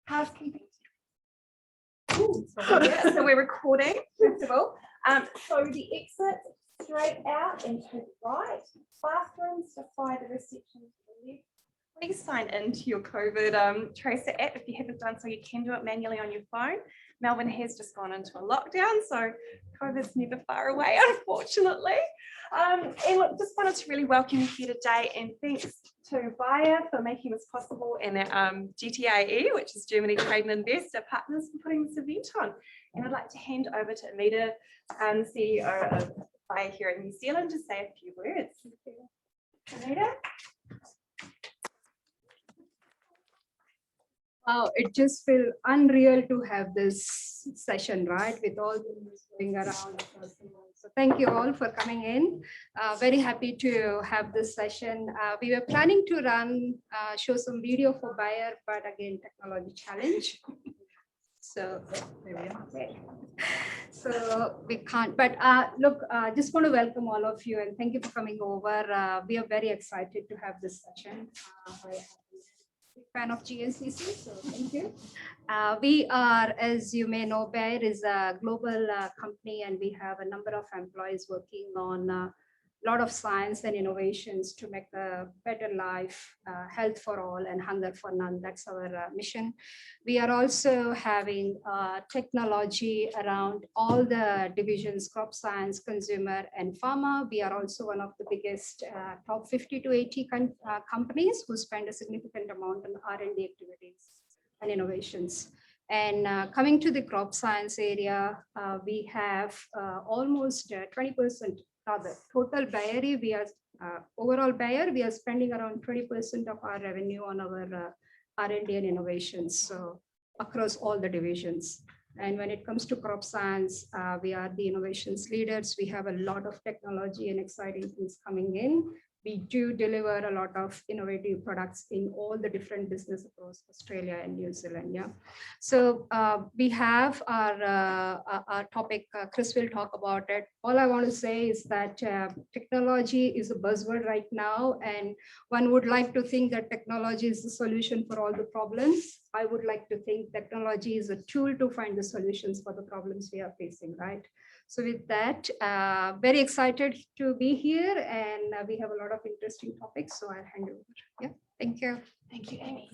housekeeping. So we're recording, first of all. So the exit straight out and to the right. Bathrooms to fire the reception to the left. Please sign into your COVID tracer app. If you haven't done so, you can do it manually on your phone. Melbourne has just gone into a lockdown, so COVID's never far away, unfortunately. And look, just wanted to really welcome you here today, and thanks to Bayer for making this possible, and GTAE, which is Germany Trade and Investor Partners, for putting this event on. And I'd like to hand over to Amita, CEO of Bayer here in New Zealand, to say a few words. Amita? Wow, it just feels unreal to have this session, right, with all the news going around. So thank you all for coming in. Very happy to have this session. We were planning to show some video for Bayer, but again, technology challenge. So there we are. So we can't, but look, just want to welcome all of you and thank you for coming over. We are very excited to have this session. Fan of GNCC, so thank you. We are, as you may know, Bayer is a global company, and we have a number of employees working on a lot of science and innovations to make a better life, health for all and hunger for none. That's our mission. We are also having technology around all the divisions, crop science, consumer, and pharma. We are also one of the biggest top 50 to 80 companies who spend a significant amount on R&D activities and innovations. And coming to the crop science area, we have almost 20%. The total Bayer, we are overall Bayer, we are spending around 20% of our revenue on our R&D and innovations, so across all the divisions. And when it comes to crop science, we are the innovations leaders. We have a lot of technology and exciting things coming in. We do deliver a lot of innovative products in all the different business across Australia and New Zealand. Yeah. So we have our topic. Chris will talk about it. All I want to say is that technology is a buzzword right now, and one would like to think that technology is the solution for all the problems. I would like to think technology is a tool to find the solutions for the problems we are facing, right? So with that, very excited to be here, and we have a lot of interesting topics, so I'll hand over. Yeah, thank you. Thank you, Amy.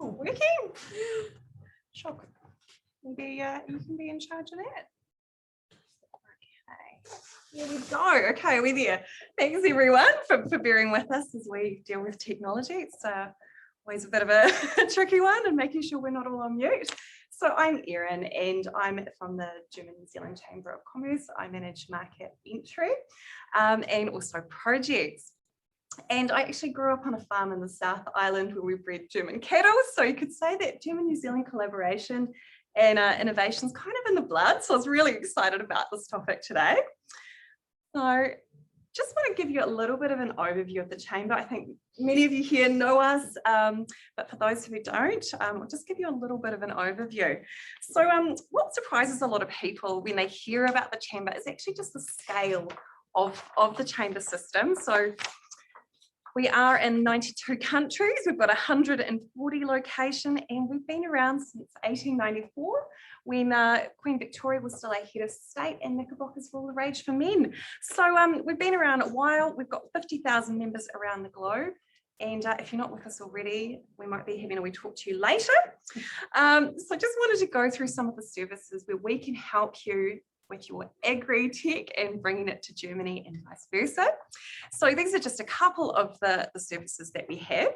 Oh, working. Shock. Maybe you can be in charge of that. Here we go. Okay, we're there. Thanks everyone for bearing with us as we deal with technology. It's always a bit of a tricky one, and making sure we're not all on mute. So I'm Erin, and I'm from the German New Zealand Chamber of Commerce. I manage market entry and also projects. And I actually grew up on a farm in the South Island where we bred German cattle. So you could say that German-New Zealand collaboration and innovation is kind of in the blood. So I was really excited about this topic today. So just want to give you a little bit of an overview of the Chamber. I think many of you here know us, but for those who don't, I'll just give you a little bit of an overview. So what surprises a lot of people when they hear about the Chamber is actually just the scale of the Chamber system. So we are in 92 countries, we've got 140 locations, and we've been around since 1894 when Queen Victoria was still a head of state and knickerbockers were all the rage for men. So we've been around a while, we've got 50,000 members around the globe, and if you're not with us already, we might be having a wee talk to you later. So just wanted to go through some of the services where we can help you with your AgriTech and bringing it to Germany and vice versa. So these are just a couple of the services that we have.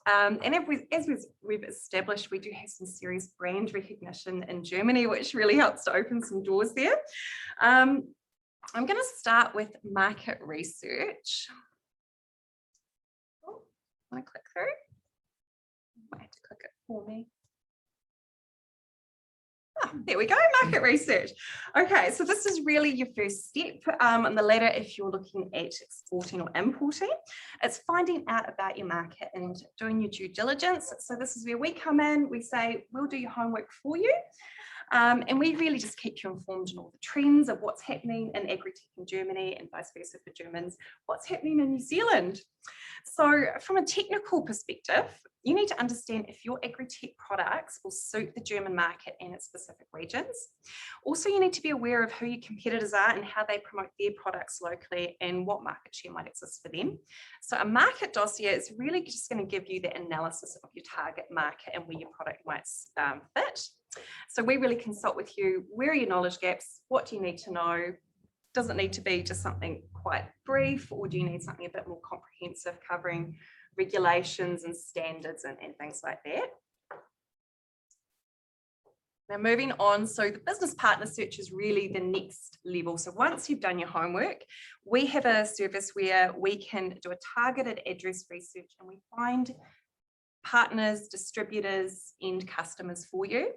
And as we've established, we do have some serious brand recognition in Germany, which really helps to open some doors there. I'm going to start with market research. Oh, want to click through? Might have to click it for me. There we go, market research. Okay, so this is really your first step on the ladder if you're looking at exporting or importing. It's finding out about your market and doing your due diligence. So this is where we come in, we say, we'll do your homework for you. And we really just keep you informed on all the trends of what's happening in AgriTech in Germany and vice versa for Germans, what's happening in New Zealand. So from a technical perspective, you need to understand if your AgriTech products will suit the German market and its specific regions. Also, you need to be aware of who your competitors are and how they promote their products locally and what market share might exist for them. So a market dossier is really just going to give you the analysis of your target market and where your product might fit. So we really consult with you. Where are your knowledge gaps? What do you need to know? Does it need to be just something quite brief, or do you need something a bit more comprehensive covering regulations and standards and things like that? Now moving on, so the business partner search is really the next level. So once you've done your homework, we have a service where we can do a targeted address research and we find partners, distributors, end customers for you.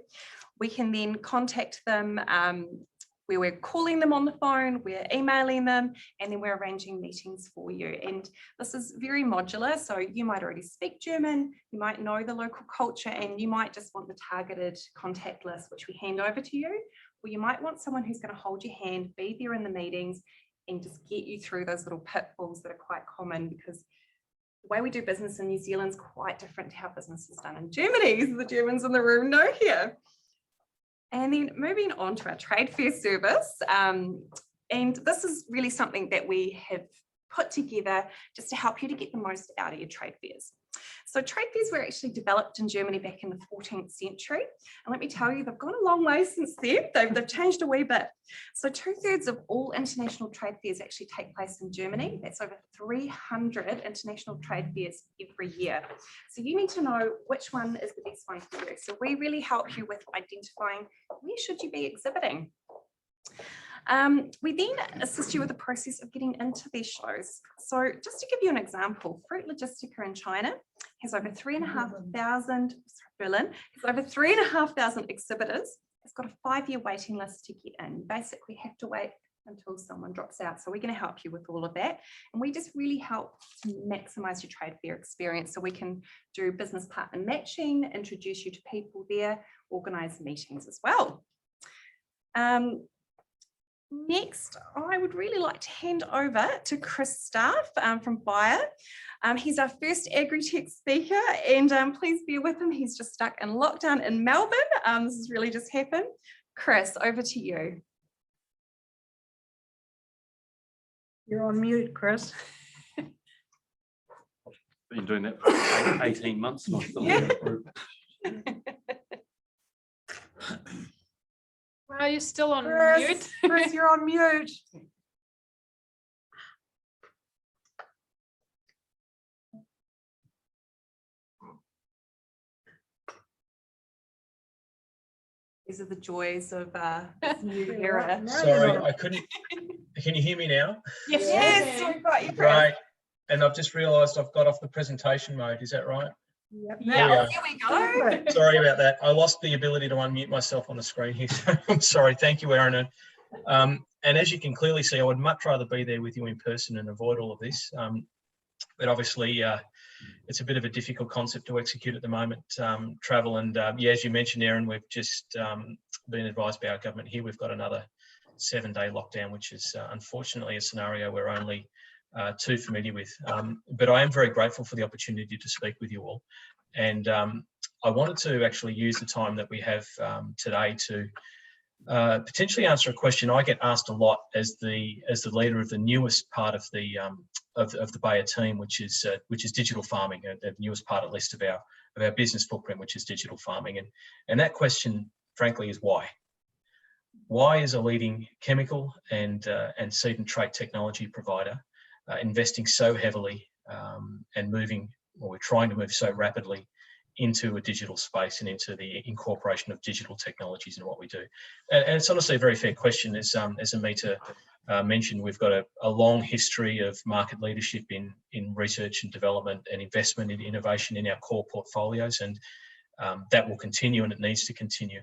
We can then contact them where we're calling them on the phone, we're emailing them, and then we're arranging meetings for you. And this is very modular. So you might already speak German, you might know the local culture, and you might just want the targeted contact list, which we hand over to you. Or you might want someone who's going to hold your hand, be there in the meetings, and just get you through those little pitfalls that are quite common, because the way we do business in New Zealand is quite different to how business is done in Germany, as the Germans in the room know here. And then moving on to our trade fair service, and this is really something that we have put together just to help you to get the most out of your trade fairs. So trade fairs were actually developed in Germany back in the 14th century. And let me tell you, they've gone a long way since then. They've changed a wee bit. So 2/3 of all international trade fairs actually take place in Germany. That's over 300 international trade fairs every year. So you need to know which one is the best one for you. So we really help you with identifying where should you be exhibiting. We then assist you with the process of getting into these shows. So just to give you an example, Fruit Logistica in China has over 3,500, Berlin has over 3,500 exhibitors. It's got a 5-year waiting list to get in. You basically have to wait until someone drops out. So we're going to help you with all of that. And we just really help to maximize your trade fair experience. So we can do business partner matching, introduce you to people there, organize meetings as well. Next, I would really like to hand over to Chris Staff from Bayer. He's our first AgriTech speaker, and please bear with him. He's just stuck in lockdown in Melbourne. This has really just happened. Chris, over to you. You're on mute, Chris. Been doing that for 18 months. Yeah. Well, you're still on mute. Chris, you're on mute. These are the joys of this new era. Sorry, I couldn't. Can you hear me now? Yes, we've got you, Chris. Right. And I've just realised I've got off the presentation mode. Is that right? Yep. Yeah, here we go. Sorry about that. I lost the ability to unmute myself on the screen here. I'm sorry. Thank you, Aaron. And as you can clearly see, I would much rather be there with you in person and avoid all of this. But obviously, it's a bit of a difficult concept to execute at the moment, travel. And yeah, as you mentioned, Aaron, we've just been advised by our government here. We've got another 7-day lockdown, which is unfortunately a scenario we're only too familiar with. But I am very grateful for the opportunity to speak with you all. And I wanted to actually use the time that we have today to potentially answer a question I get asked a lot as the leader of the newest part of the Bayer team, which is digital farming, the newest part at least of our business footprint, which is digital farming. And that question, frankly, is why? Why is a leading chemical and seed and trait technology provider investing so heavily and moving, or we're trying to move so rapidly into a digital space and into the incorporation of digital technologies in what we do? And it's honestly a very fair question. As Amita mentioned, we've got a long history of market leadership in research and development and investment in innovation in our core portfolios, and that will continue, and it needs to continue.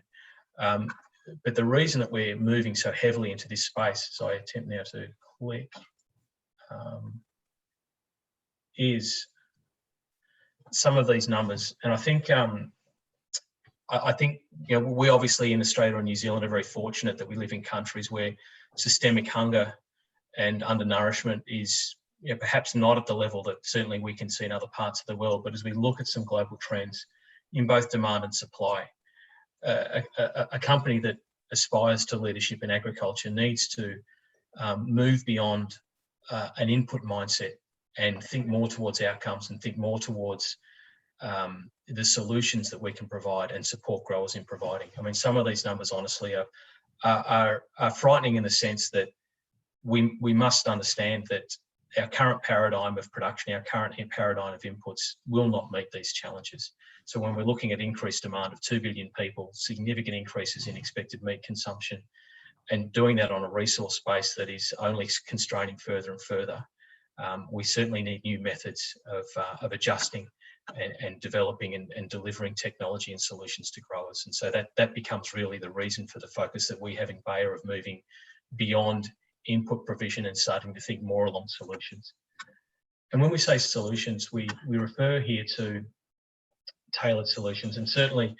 But the reason that we're moving so heavily into this space, so I attempt now to click, is some of these numbers. And I think I think, you know, we obviously in Australia and New Zealand are very fortunate that we live in countries where systemic hunger and undernourishment is, you know, perhaps not at the level that certainly we can see in other parts of the world. But as we look at some global trends in both demand and supply, a company that aspires to leadership in agriculture needs to move beyond an input mindset and think more towards outcomes and think more towards the solutions that we can provide and support growers in providing. I mean, some of these numbers honestly are frightening in the sense that we must understand that our current paradigm of production, our current paradigm of inputs will not meet these challenges. So when we're looking at increased demand of 2 billion people, significant increases in expected meat consumption, and doing that on a resource base that is only constraining further and further, we certainly need new methods of adjusting and developing and delivering technology and solutions to growers. And so that becomes really the reason for the focus that we have in Bayer of moving beyond input provision and starting to think more along solutions. And when we say solutions, we refer here to tailored solutions. And certainly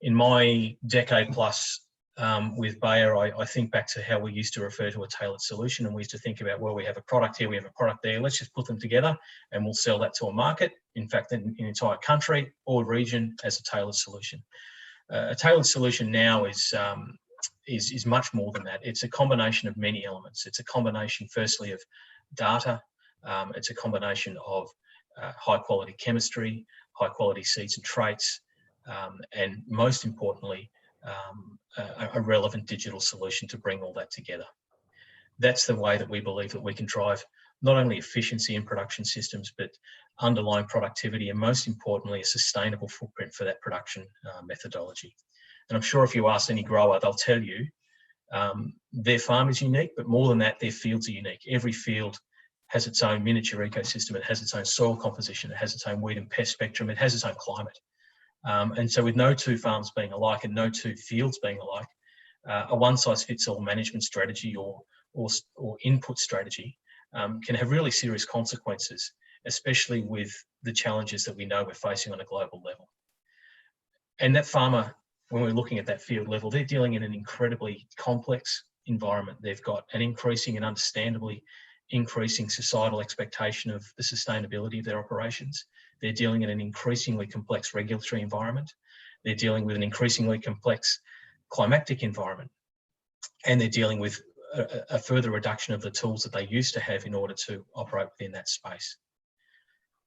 in my decade plus with Bayer, I think back to how we used to refer to a tailored solution, and we used to think about, well, we have a product here, we have a product there, let's just put them together and we'll sell that to a market, in fact, in an entire country or region as a tailored solution. A tailored solution now is much more than that. It's a combination of many elements. It's a combination, firstly, of data. It's a combination of high quality chemistry, high quality seeds and traits, and most importantly, a relevant digital solution to bring all that together. That's the way that we believe that we can drive not only efficiency in production systems, but underlying productivity, and most importantly, a sustainable footprint for that production methodology. And I'm sure if you ask any grower, they'll tell you their farm is unique, but more than that, their fields are unique. Every field has its own miniature ecosystem. It has its own soil composition. It has its own weed and pest spectrum. It has its own climate. And so with no two farms being alike and no two fields being alike, a one-size-fits-all management strategy or input strategy can have really serious consequences, especially with the challenges that we know we're facing on a global level. And that farmer, when we're looking at that field level, they're dealing in an incredibly complex environment. They've got an increasing and understandably increasing societal expectation of the sustainability of their operations. They're dealing in an increasingly complex regulatory environment. They're dealing with an increasingly complex climatic environment. And they're dealing with a further reduction of the tools that they used to have in order to operate within that space.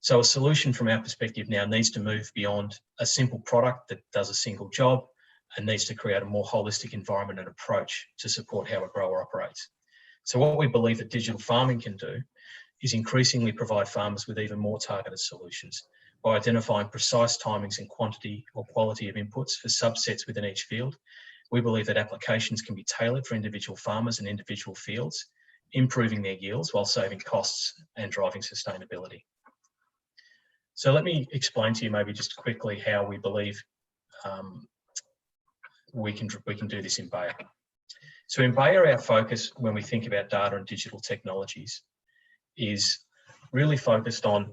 So a solution from our perspective now needs to move beyond a simple product that does a single job and needs to create a more holistic environment and approach to support how a grower operates. So what we believe that digital farming can do is increasingly provide farmers with even more targeted solutions by identifying precise timings and quantity or quality of inputs for subsets within each field. We believe that applications can be tailored for individual farmers and individual fields, improving their yields while saving costs and driving sustainability. So let me explain to you maybe just quickly how we believe we can do this in Bayer. So in Bayer, our focus when we think about data and digital technologies is really focused on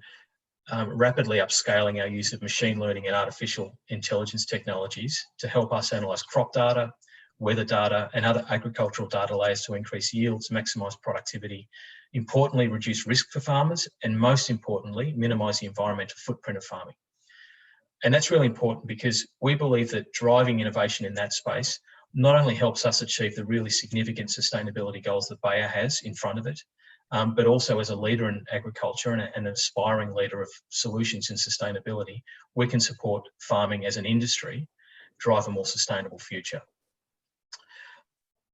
rapidly upscaling our use of machine learning and artificial intelligence technologies to help us analyse crop data, weather data, and other agricultural data layers to increase yields, maximise productivity, importantly, reduce risk for farmers, and most importantly, minimise the environmental footprint of farming. And that's really important because we believe that driving innovation in that space not only helps us achieve the really significant sustainability goals that Bayer has in front of it, but also as a leader in agriculture and an aspiring leader of solutions in sustainability, we can support farming as an industry, drive a more sustainable future.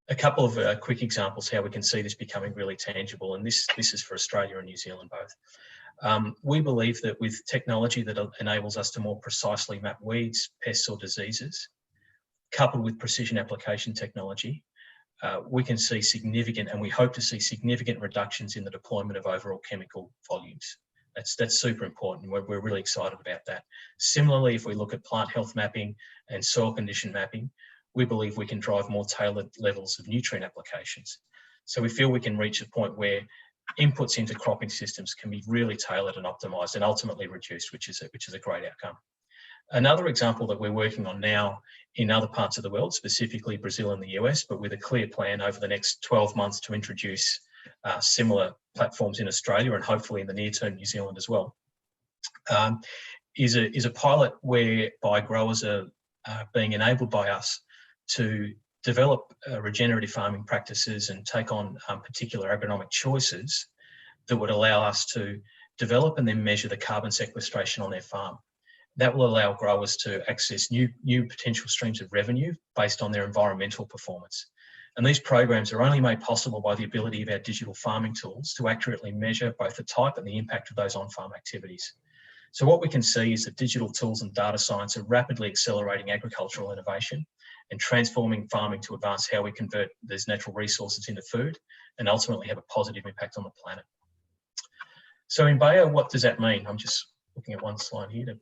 A couple of quick examples how we can see this becoming really tangible, and this is for Australia and New Zealand both. We believe that with technology that enables us to more precisely map weeds, pests or diseases, coupled with precision application technology, we can see significant, and we hope to see significant reductions in the deployment of overall chemical volumes. That's super important. We're really excited about that. Similarly, if we look at plant health mapping and soil condition mapping, we believe we can drive more tailored levels of nutrient applications. So we feel we can reach a point where inputs into cropping systems can be really tailored and optimised and ultimately reduced, which is a great outcome. Another example that we're working on now in other parts of the world, specifically Brazil and the US, but with a clear plan over the next 12 months to introduce similar platforms in Australia and hopefully in the near term New Zealand as well, is a pilot whereby growers are being enabled by us to develop regenerative farming practices and take on particular agronomic choices that would allow us to develop and then measure the carbon sequestration on their farm. That will allow growers to access new potential streams of revenue based on their environmental performance. And these programs are only made possible by the ability of our digital farming tools to accurately measure both the type and the impact of those on-farm activities. So what we can see is that digital tools and data science are rapidly accelerating agricultural innovation and transforming farming to advance how we convert these natural resources into food and ultimately have a positive impact on the planet. So in Bayer, what does that mean? I'm just looking at one slide here.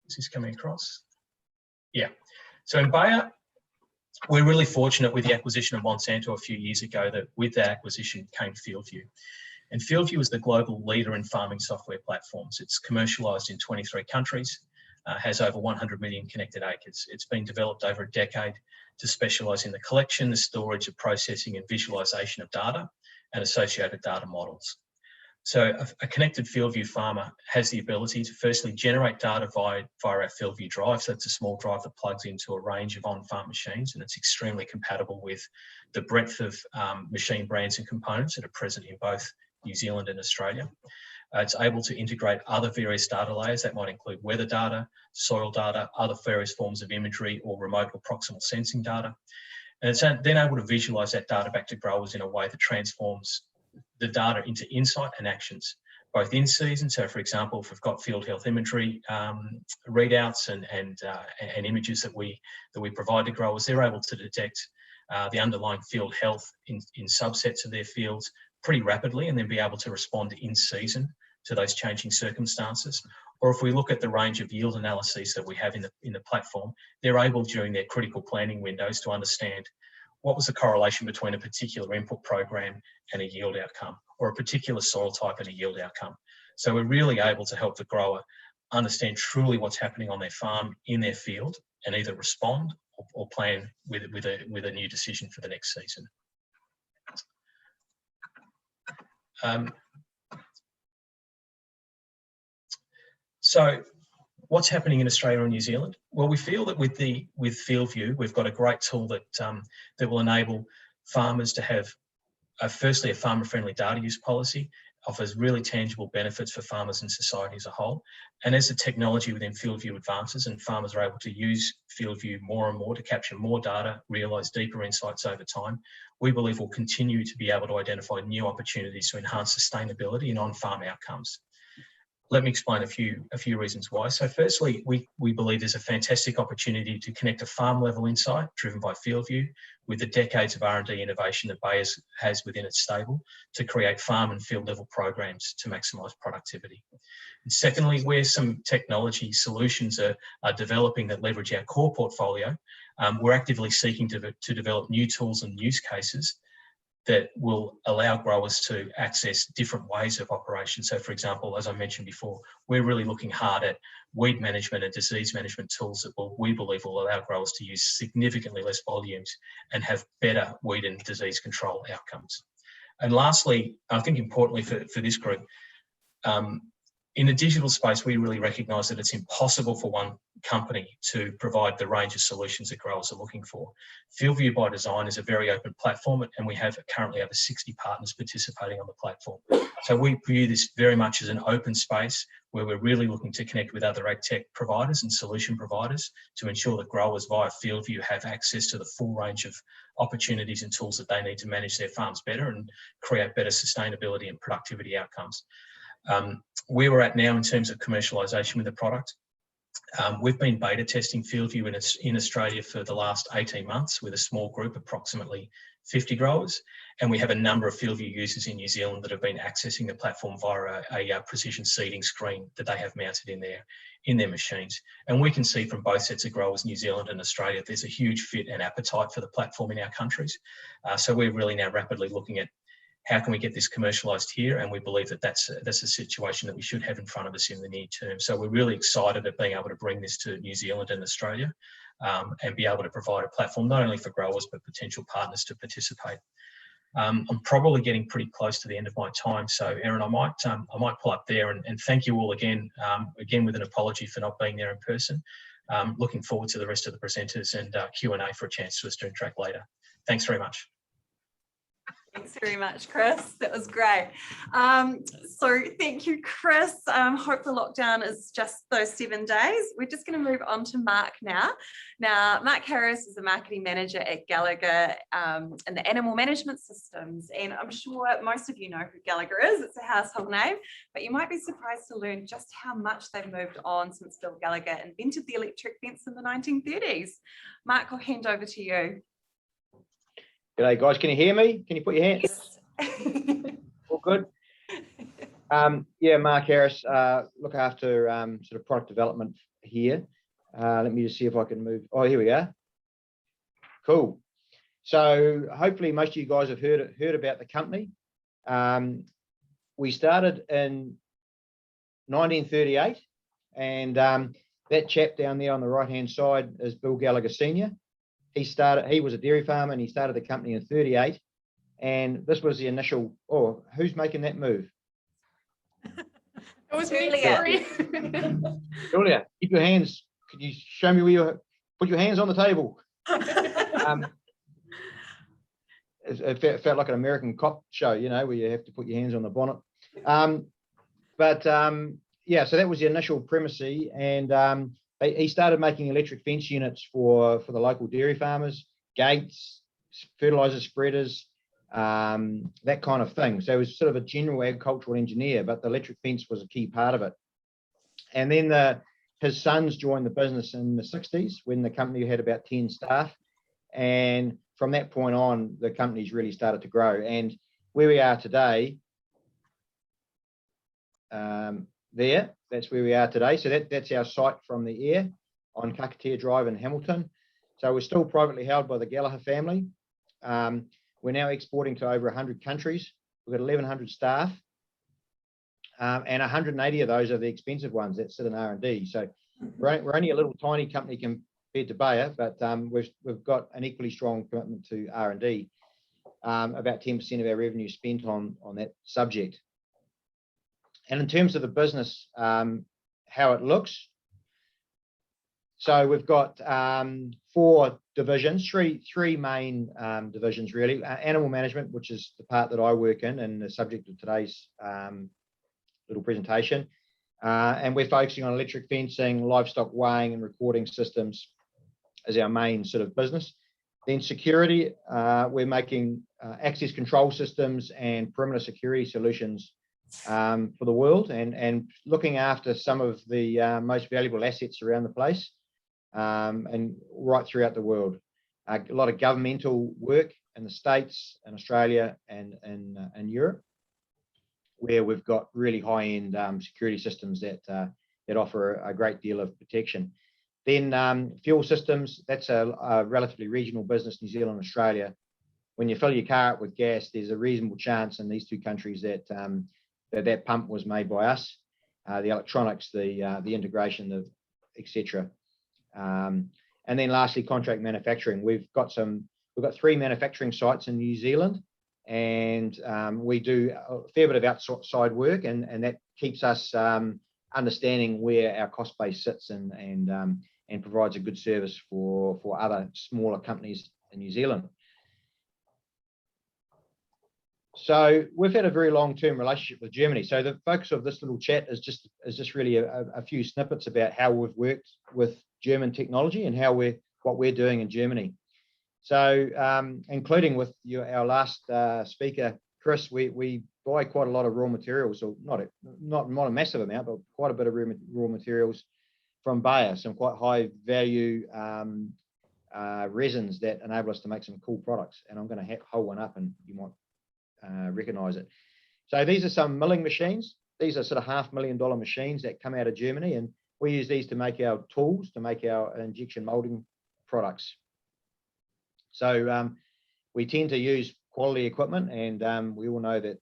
Is this coming across? Yeah. So in Bayer, we're really fortunate with the acquisition of Monsanto a few years ago that with that acquisition came FieldView. And FieldView is the global leader in farming software platforms. It's commercialised in 23 countries, has over 100 million connected acres. It's been developed over a decade to specialise in the collection, the storage, the processing and visualisation of data and associated data models. So a connected FieldView farmer has the ability to firstly generate data via our FieldView drive. So it's a small drive that plugs into a range of on-farm machines, and it's extremely compatible with the breadth of machine brands and components that are present in both New Zealand and Australia. It's able to integrate other various data layers that might include weather data, soil data, other various forms of imagery or remote or proximal sensing data. And it's then able to visualise that data back to growers in a way that transforms the data into insight and actions, both in season. So for example, if we've got field health imagery readouts and images that we provide to growers, they're able to detect the underlying field health in subsets of their fields pretty rapidly and then be able to respond in season to those changing circumstances. Or if we look at the range of yield analyses that we have in the platform, they're able during their critical planning windows to understand what was the correlation between a particular input program and a yield outcome, or a particular soil type and a yield outcome. So we're really able to help the grower understand truly what's happening on their farm, in their field, and either respond or plan with a new decision for the next season. So what's happening in Australia and New Zealand? Well, we feel that with FieldView, we've got a great tool that will enable farmers to have, firstly, a farmer-friendly data use policy, offers really tangible benefits for farmers and society as a whole. And as the technology within FieldView advances and farmers are able to use FieldView more and more to capture more data, realise deeper insights over time, we believe we'll continue to be able to identify new opportunities to enhance sustainability and on-farm outcomes. Let me explain a few reasons why. So firstly, we believe there's a fantastic opportunity to connect a farm level insight driven by FieldView with the decades of R&D innovation that Bayer has within its stable to create farm and field level programs to maximise productivity. And secondly, where some technology solutions are developing that leverage our core portfolio, we're actively seeking to develop new tools and use cases that will allow growers to access different ways of operation. So for example, as I mentioned before, we're really looking hard at weed management and disease management tools that we believe will allow growers to use significantly less volumes and have better weed and disease control outcomes. And lastly, I think importantly for this group, in the digital space, we really recognise that it's impossible for one company to provide the range of solutions that growers are looking for. FieldView by design is a very open platform, and we have currently over 60 partners participating on the platform. So we view this very much as an open space where we're really looking to connect with other AgTech providers and solution providers to ensure that growers via FieldView have access to the full range of opportunities and tools that they need to manage their farms better and create better sustainability and productivity outcomes. Where we're at now in terms of commercialisation with the product, we've been beta testing FieldView in Australia for the last 18 months with a small group, approximately 50 growers, and we have a number of FieldView users in New Zealand that have been accessing the platform via a precision seeding screen that they have mounted in their machines. And we can see from both sets of growers, New Zealand and Australia, there's a huge fit and appetite for the platform in our countries. So we're really now rapidly looking at how can we get this commercialised here? And we believe that that's a situation that we should have in front of us in the near term. So we're really excited at being able to bring this to New Zealand and Australia, and be able to provide a platform not only for growers but potential partners to participate. I'm probably getting pretty close to the end of my time, so Erin, I might pull up there and thank you all again. Again, with an apology for not being there in person. Looking forward to the rest of the presenters and Q&A for a chance to us to interact later. Thanks very much. Thanks very much, Chris. That was great. So thank you, Chris. Hope the lockdown is just those 7 days. We're just going to move on to Mark now. Now, Mark Harris is the marketing manager at Gallagher in the animal management systems. And I'm sure most of you know who Gallagher is. It's a household name, but you might be surprised to learn just how much they've moved on since Bill Gallagher invented the electric fence in the 1930s. Mark, I'll hand over to you. G'day guys, can you hear me? Can you put your hands? Yes. All good? Yeah, Mark Harris, look after sort of product development here. Let me just see if I can move. Oh, here we are. Cool. So hopefully most of you guys have heard about the company. We started in 1938, and that chap down there on the right-hand side is Bill Gallagher Senior. He was a dairy farmer and he started the company in 38. And this was the initial, oh, who's making that move? It was me, Julia. sorry. Julia, keep your hands. Could you show me where you put your hands on the table? It felt like an American cop show, you know, where you have to put your hands on the bonnet. Yeah, so that was the initial primacy, and he started making electric fence units for the local dairy farmers, gates, fertilizer spreaders, that kind of thing. So he was sort of a general agricultural engineer, but the electric fence was a key part of it. And then his sons joined the business in the 60s when the company had about 10 staff. And from that point on, the company's really started to grow. And where we are today, that's where we are today. So that's our site from the air on Kakatea Drive in Hamilton. So we're still privately held by the Gallagher family. We're now exporting to over 100 countries. We've got 1,100 staff, and 180 of those are the expensive ones that sit in R&D. So we're only a little tiny company compared to Bayer, but we've got an equally strong commitment to R&D. About 10% of our revenue spent on that subject. And in terms of the business, how it looks, so we've got 4 divisions, three main divisions really. Animal management, which is the part that I work in and the subject of today's little presentation. And we're focusing on electric fencing, livestock weighing and recording systems as our main sort of business. Then security, we're making access control systems and perimeter security solutions for the world, and looking after some of the most valuable assets around the place, and right throughout the world. A lot of governmental work in the States and Australia and Europe, where we've got really high-end security systems that offer a great deal of protection. Then fuel systems, that's a relatively regional business, New Zealand, Australia. When you fill your car up with gas, there's a reasonable chance in these 2 countries that that pump was made by us. The electronics, the integration of etc. And then lastly, contract manufacturing. We've got 3 manufacturing sites in New Zealand, and we do a fair bit of outside work, and that keeps us understanding where our cost base sits and provides a good service for other smaller companies in New Zealand. So we've had a very long-term relationship with Germany. So the focus of this little chat is just really a few snippets about how we've worked with German technology and what we're doing in Germany. So including with our last speaker, Chris, we buy quite a lot of raw materials, or not a massive amount, but quite a bit of raw materials from Bayer, some quite high value resins that enable us to make some cool products. And I'm going to hold one up and you might recognize it. So these are some milling machines. These are sort of $500,000 machines that come out of Germany, and we use these to make our tools, to make our injection molding products. So we tend to use quality equipment, and we all know that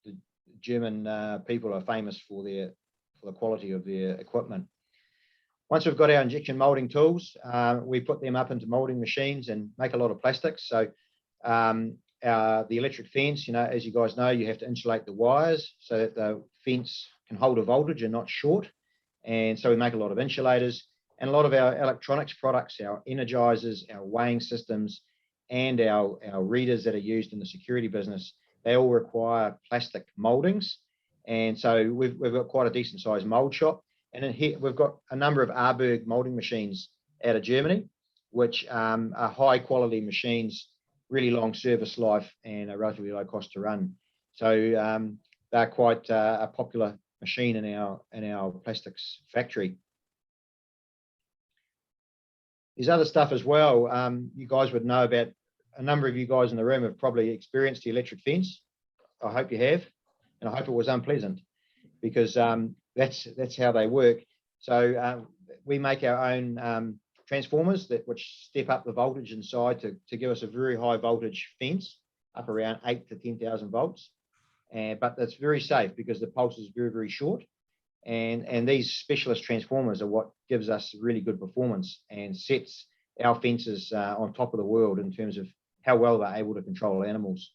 the German people are famous for the quality of their equipment. Once we've got our injection molding tools, we put them up into molding machines and make a lot of plastics. So the electric fence, as you guys know, you have to insulate the wires so that the fence can hold a voltage and not short. And so we make a lot of insulators, and a lot of our electronics products, our energizers, our weighing systems, and our readers that are used in the security business, they all require plastic moldings. And so we've got quite a decent sized mold shop. And in here, we've got a number of Arberg molding machines out of Germany, which are high quality machines, really long service life, and a relatively low cost to run. So they're quite a popular machine in our plastics factory. There's other stuff as well. You guys would know about, a number of you guys in the room have probably experienced the electric fence. I hope you have, and I hope it was unpleasant, because that's how they work. So we make our own transformers which step up the voltage inside to give us a very high voltage fence up around 8 to 10,000 volts. But that's very safe because the pulse is very, very short. And these specialist transformers are what gives us really good performance and sets our fences on top of the world in terms of how well they're able to control animals.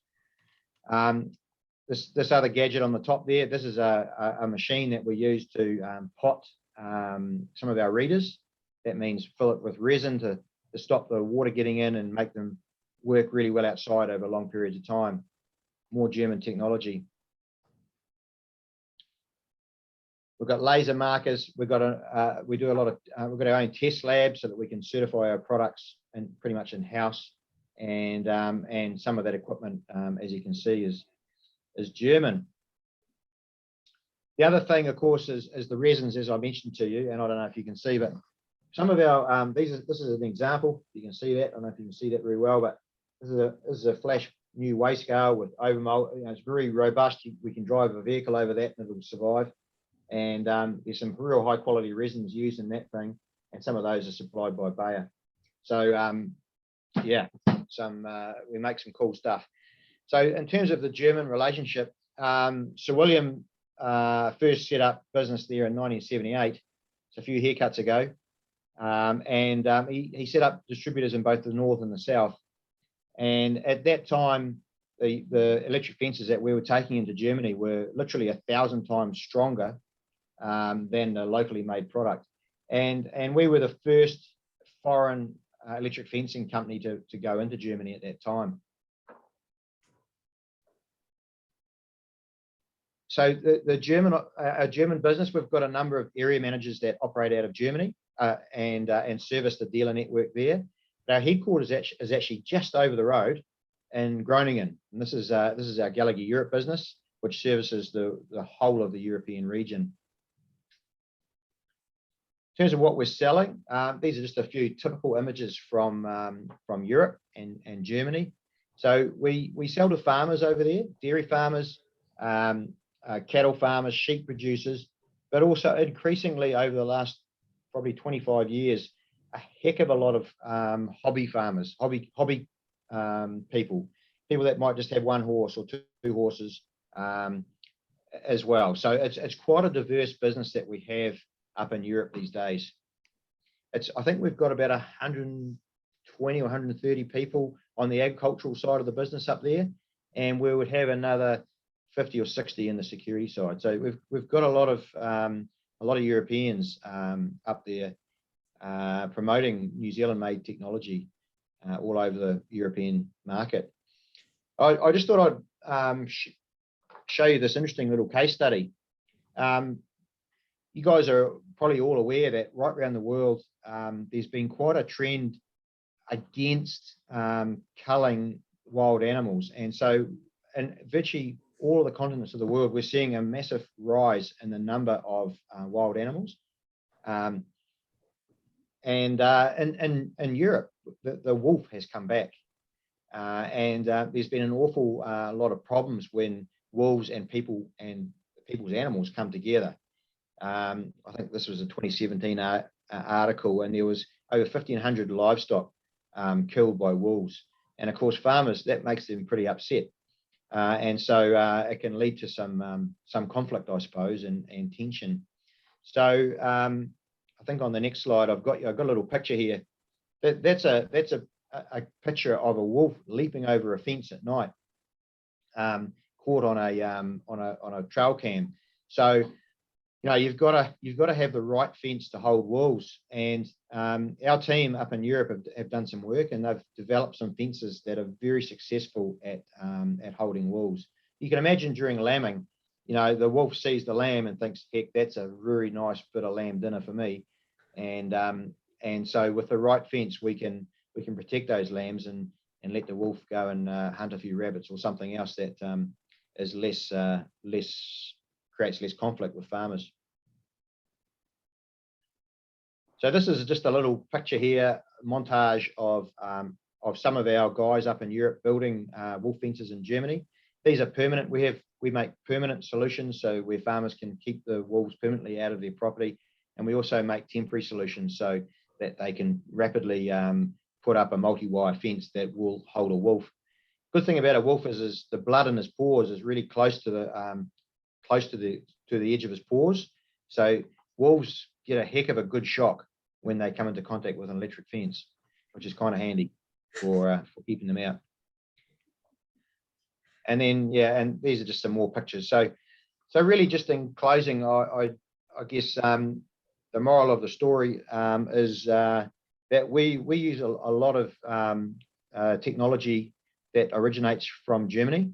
This other gadget on the top there, this is a machine that we use to pot some of our readers. That means fill it with resin to stop the water getting in and make them work really well outside over long periods of time. More German technology. We've got laser markers. We do a lot of, we've got our own test lab so that we can certify our products and pretty much in-house. And some of that equipment, as you can see, is German. The other thing, of course, is the resins, as I mentioned to you, and I don't know if you can see, but some of our, this is an example. You can see that. I don't know if you can see that very well, but this is a flash new weigh scale with overmold. It's very robust. We can drive a vehicle over that and it'll survive. And there's some real high quality resins used in that thing, and some of those are supplied by Bayer. So yeah, we make some cool stuff. So in terms of the German relationship, Sir William first set up business there in 1978. It's a few haircuts ago. He set up distributors in both the north and the south. And at that time, the electric fences that we were taking into Germany were literally 1,000 times stronger than the locally made product. And we were the first foreign electric fencing company to go into Germany at that time. So the German business, we've got a number of area managers that operate out of Germany and service the dealer network there. But our headquarters is actually just over the road in Groningen, and this is our Gallagher Europe business, which services the whole of the European region. In terms of what we're selling, these are just a few typical images from Europe and Germany. So we sell to farmers over there, dairy farmers, cattle farmers, sheep producers, but also increasingly over the last probably 25 years, a heck of a lot of hobby farmers, hobby people that might just have one horse or two horses as well. So it's quite a diverse business that we have up in Europe these days. I think we've got about 120 or 130 people on the agricultural side of the business up there, and we would have another 50 or 60 in the security side. So we've got a lot of Europeans up there promoting New Zealand-made technology all over the European market. I just thought I'd show you this interesting little case study. You guys are probably all aware that right around the world, there's been quite a trend against culling wild animals. And so in virtually all of the continents of the world, we're seeing a massive rise in the number of wild animals. And in Europe, the wolf has come back. And there's been an awful lot of problems when wolves and people's animals come together. I think this was a 2017 article, and there was over 1,500 livestock killed by wolves. And of course, farmers, that makes them pretty upset. And so it can lead to some conflict, I suppose, and tension. So I think on the next slide, I've got a little picture here. That's a picture of a wolf leaping over a fence at night, caught on a trail cam. So you've got to have the right fence to hold wolves. And our team up in Europe have done some work, and they've developed some fences that are very successful at holding wolves. You can imagine during lambing, the wolf sees the lamb and thinks, heck, that's a very nice bit of lamb dinner for me. And so with the right fence, we can protect those lambs and let the wolf go and hunt a few rabbits or something else that is creates less conflict with farmers. So this is just a little picture here, montage of some of our guys up in Europe building wolf fences in Germany. These are permanent. We make permanent solutions, so where farmers can keep the wolves permanently out of their property. And we also make temporary solutions so that they can rapidly put up a multi-wire fence that will hold a wolf. Good thing about a wolf is the blood in his paws is really close to the edge of his paws. So wolves get a heck of a good shock when they come into contact with an electric fence, which is kind of handy for keeping them out. And then, and these are just some more pictures. So really just in closing, I guess the moral of the story is that we use a lot of technology that originates from Germany,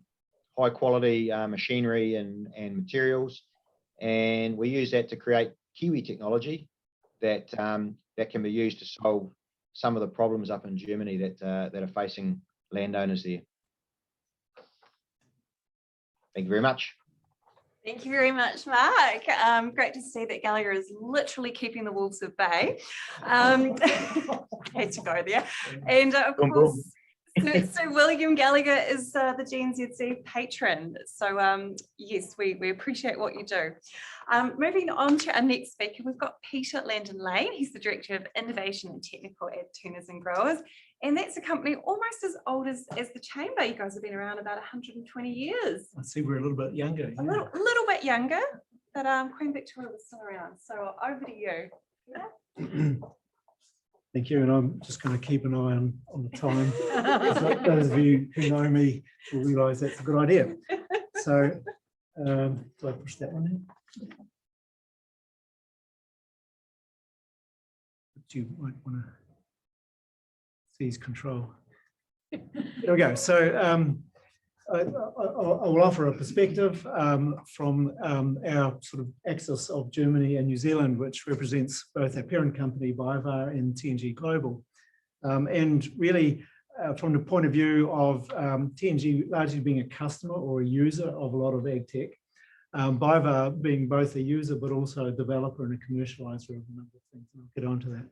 high quality machinery and materials. And we use that to create Kiwi technology that can be used to solve some of the problems up in Germany that are facing landowners there. Thank you very much. Thank you very much, Mark. Great to see that Gallagher is literally keeping the wolves at bay. Had to go there. And of course, so William Gallagher is the GNZC patron. So yes, we appreciate what you do. Moving on to our next speaker, we've got Peter Landon Lane. He's the Director of Innovation and Technical at Tuners and Growers. And that's a company almost as old as the Chamber. You guys have been around about 120 years. I see we're a little bit younger. A little bit younger, but Queen Victoria was still around. So over to you. Yeah. Thank you, and I'm just going to keep an eye on the time. So those of you who know me will realise that's a good idea. So, do I push that one in? But you might want to seize control. There we go. So I will offer a perspective from our sort of axis of Germany and New Zealand, which represents both our parent company, BioVar, and TNG Global. And really, from the point of view of TNG largely being a customer or a user of a lot of AgTech, BioVar being both a user but also a developer and a commercializer of a number of things. And I'll get on to that.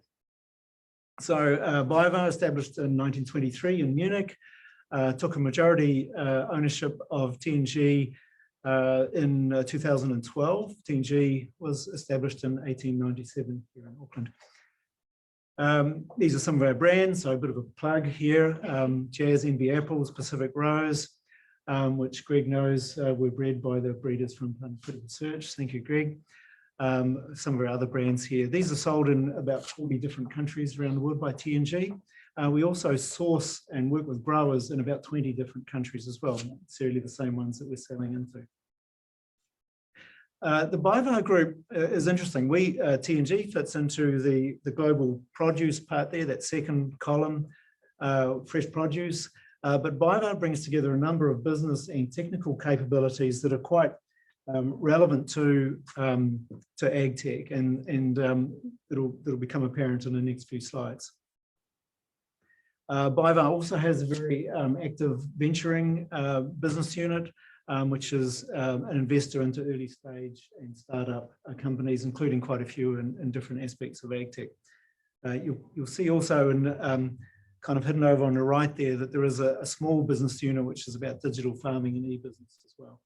So BioVar, established in 1923 in Munich, took a majority ownership of TNG in 2012. TNG was established in 1897 here in Auckland. These are some of our brands, so a bit of a plug here. Jazz, NB Apples, Pacific Rose, which Greg knows were bred by the breeders from Critical Search. Thank you, Greg. Some of our other brands here. These are sold in about 40 different countries around the world by TNG. We also source and work with growers in about 20 different countries as well, not necessarily the same ones that we're selling into. The BioVar group is interesting. TNG fits into the global produce part there, that second column, fresh produce. But BioVar brings together a number of business and technical capabilities that are quite relevant to AgTech, and it'll become apparent in the next few slides. BioVar also has a very active venturing business unit, which is an investor into early stage and startup companies, including quite a few in different aspects of AgTech. You'll see also in kind of hidden over on the right there that there is a small business unit which is about digital farming and e-business as well.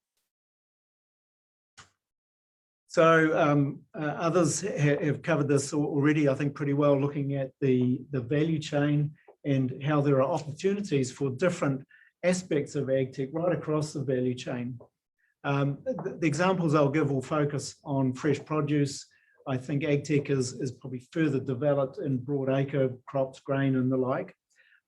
So others have covered this already, I think, pretty well, looking at the value chain and how there are opportunities for different aspects of AgTech right across the value chain. The examples I'll give will focus on fresh produce. I think AgTech is probably further developed in broad acre crops, grain and the like.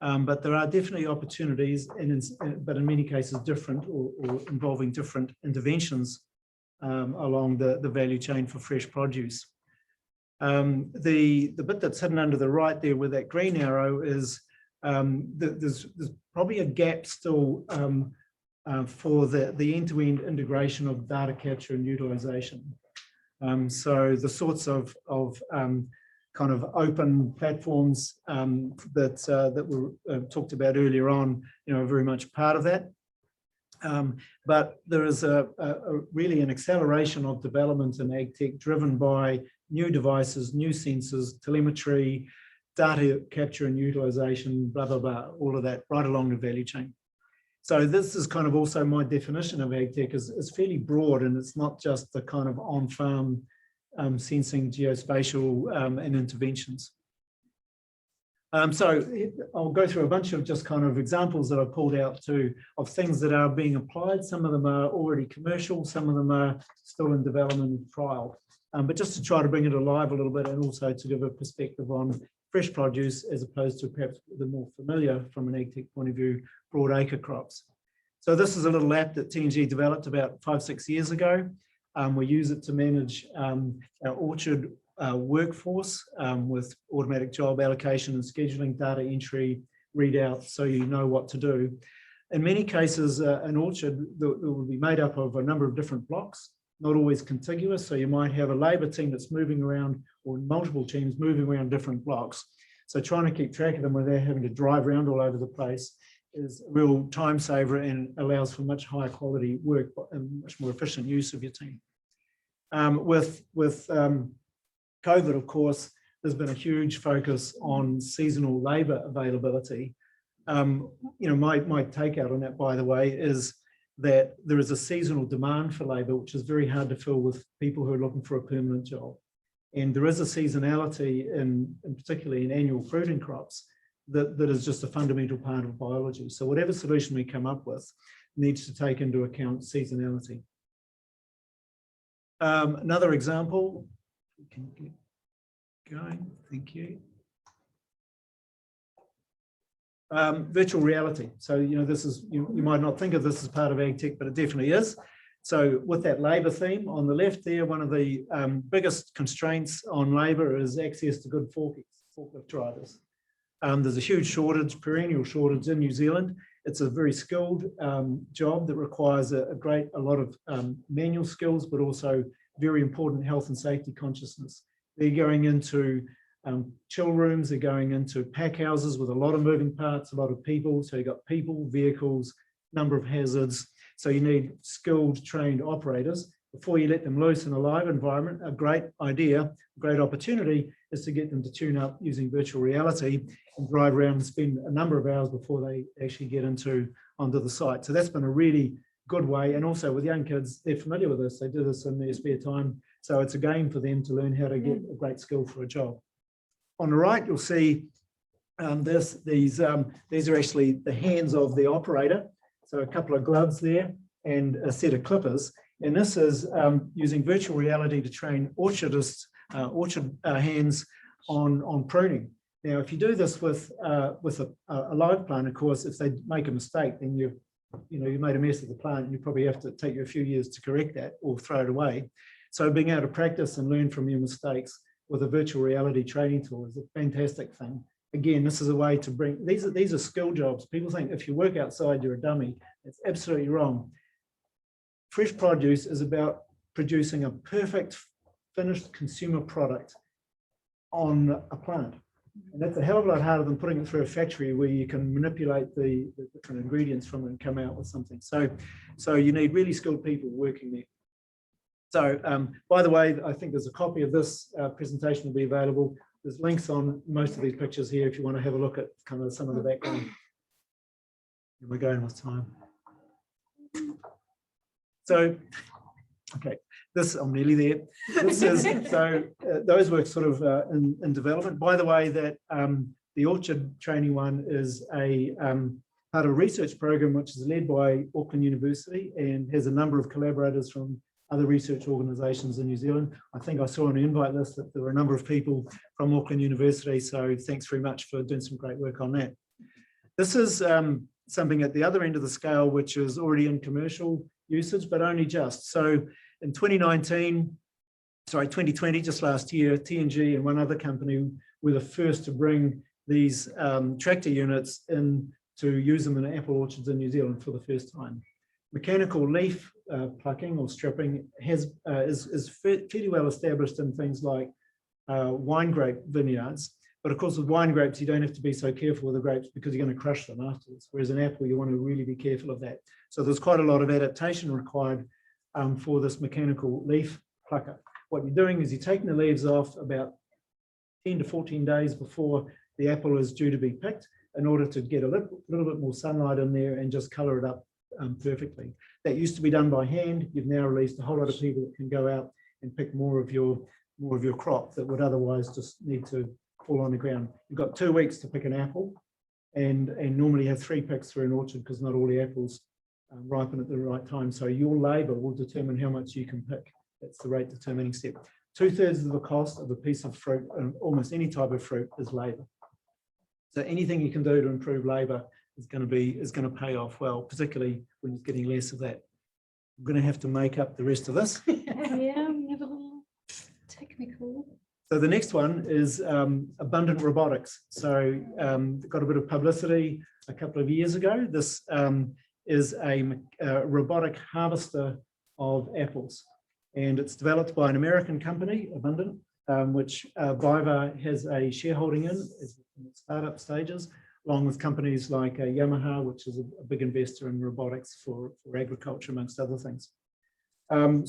But there are definitely opportunities, but in many cases different or involving different interventions along the value chain for fresh produce. The bit that's hidden under the right there with that green arrow is there's probably a gap still for the end-to-end integration of data capture and utilization. So the sorts of kind of open platforms that were talked about earlier on, are very much part of that. But there is really an acceleration of development in AgTech driven by new devices, new sensors, telemetry, data capture and utilization, blah, blah, blah, all of that right along the value chain. So this is kind of also my definition of AgTech is fairly broad, and it's not just the kind of on-farm sensing, geospatial and interventions. So I'll go through a bunch of just kind of examples that I pulled out of things that are being applied. Some of them are already commercial, some of them are still in development and trial. But just to try to bring it alive a little bit, and also to give a perspective on fresh produce as opposed to perhaps the more familiar from an AgTech point of view, broad acre crops. So this is a little app that TNG developed about 5-6 years ago. We use it to manage our orchard workforce with automatic job allocation and scheduling, data entry, readouts, so you know what to do. In many cases, an orchard that will be made up of a number of different blocks, not always contiguous. So you might have a labour team that's moving around, or multiple teams moving around different blocks. So trying to keep track of them without having to drive around all over the place is a real time saver and allows for much higher quality work and much more efficient use of your team. With COVID, of course, there's been a huge focus on seasonal labour availability. My takeout on that, by the way, is that there is a seasonal demand for labour, which is very hard to fill with people who are looking for a permanent job. And there is a seasonality in particularly in annual fruiting crops that is just a fundamental part of biology. So whatever solution we come up with needs to take into account seasonality. Another example, we can get going, thank you. Virtual reality. So, this is, you might not think of this as part of AgTech, but it definitely is. So with that labour theme on the left there, one of the biggest constraints on labour is access to good forklift drivers. There's a huge shortage, perennial shortage in New Zealand. It's a very skilled job that requires a lot of manual skills, but also very important health and safety consciousness. They're going into chill rooms, they're going into pack houses with a lot of moving parts, a lot of people. So you've got people, vehicles, number of hazards. So you need skilled, trained operators. Before you let them loose in a live environment, a great idea, great opportunity is to get them to tune up using virtual reality and drive around and spend a number of hours before they actually get onto the site. So that's been a really good way. And also with young kids, they're familiar with this. They do this in their spare time. So it's a game for them to learn how to get a great skill for a job. On the right, you'll see these are actually the hands of the operator. So a couple of gloves there and a set of clippers. And this is using virtual reality to train orchard hands on pruning. Now, if you do this with a live plant, of course, if they make a mistake, then you made a mess of the plant, and you probably have to take you a few years to correct that or throw it away. So being able to practice and learn from your mistakes with a virtual reality training tool is a fantastic thing. Again, this is a way to bring, these are skill jobs. People think if you work outside, you're a dummy. It's absolutely wrong. Fresh produce is about producing a perfect finished consumer product on a plant. And that's a hell of a lot harder than putting it through a factory where you can manipulate the different ingredients from it and come out with something. So you need really skilled people working there. So by the way, I think there's a copy of this presentation will be available. There's links on most of these pictures here if you want to have a look at kind of some of the background. We're going with time. So, okay, I'm nearly there. This is, those were sort of in development. By the way, that the orchard training one is a part of a research program which is led by Auckland University and has a number of collaborators from other research organisations in New Zealand. I think I saw on the invite list that there were a number of people from Auckland University, so thanks very much for doing some great work on that. This is something at the other end of the scale, which is already in commercial usage, but only just. So in 2020, just last year, TNG and one other company were the first to bring these tractor units in to use them in apple orchards in New Zealand for the first time. Mechanical leaf plucking or stripping is fairly well established in things like wine grape vineyards. But of course, with wine grapes, you don't have to be so careful with the grapes because you're going to crush them afterwards. Whereas an apple, you want to really be careful of that. So there's quite a lot of adaptation required for this mechanical leaf plucker. What you're doing is you're taking the leaves off about 10 to 14 days before the apple is due to be picked in order to get a little bit more sunlight in there and just color it up perfectly. That used to be done by hand. You've now released a whole lot of people that can go out and pick more of your crop that would otherwise just need to fall on the ground. You've got 2 weeks to pick an apple and normally have 3 picks for an orchard because not all the apples ripen at the right time. So your labor will determine how much you can pick. That's the rate determining step. 2/3 of the cost of a piece of fruit, almost any type of fruit, is labor. So anything you can do to improve labor is going to pay off well, particularly when it's getting less of that. I'm going to have to make up the rest of this. Yeah, we have a little technical. So the next one is abundant robotics. So got a bit of publicity a couple of years ago. This is a robotic harvester of apples. And it's developed by an American company, Abundant, which Viva has a shareholding in its startup stages, along with companies like Yamaha, which is a big investor in robotics for agriculture, amongst other things.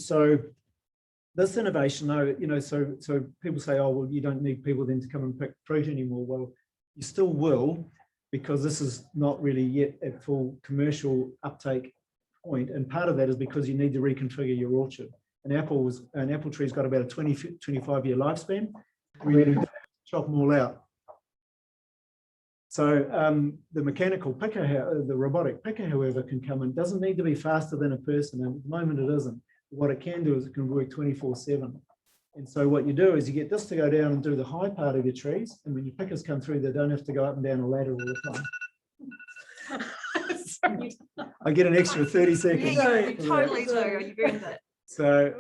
So this innovation, though, so people say, oh, well, you don't need people then to come and pick fruit anymore. Well, you still will, because this is not really yet at full commercial uptake point. And part of that is because you need to reconfigure your orchard. An apple tree's got about a 25-year lifespan. We need to chop them all out. So the mechanical picker, the robotic picker, however, can come in. Doesn't need to be faster than a person, and at the moment it isn't. What it can do is it can work 24/7. And so what you do is you get this to go down and do the high part of your trees, and when your pickers come through, they don't have to go up and down a ladder all the time. Sorry. I get an extra 30 seconds. Yeah, you totally do. You've earned it. So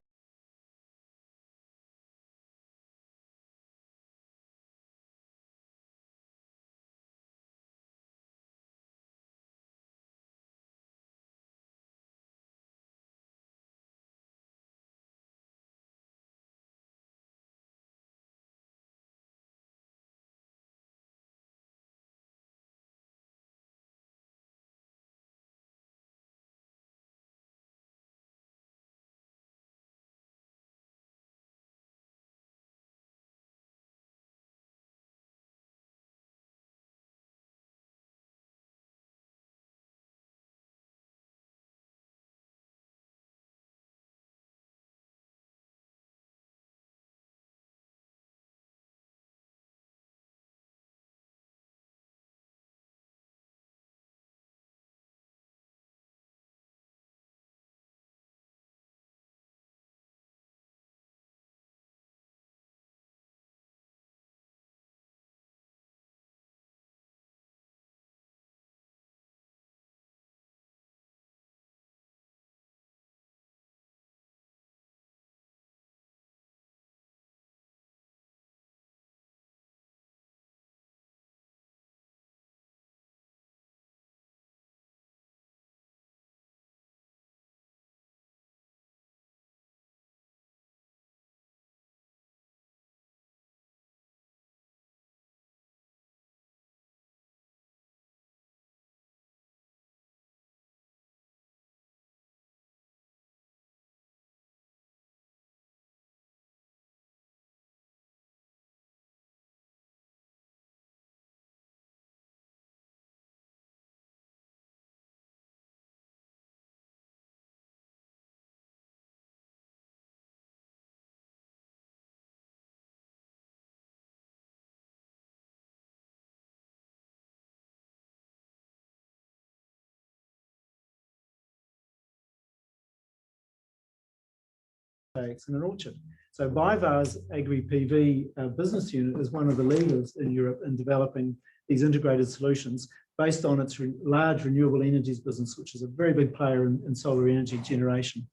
photovoltaics in an orchard. So BayWa's Agri-PV business unit is one of the leaders in Europe in developing these integrated solutions based on its large renewable energies business, which is a very big player in solar energy generation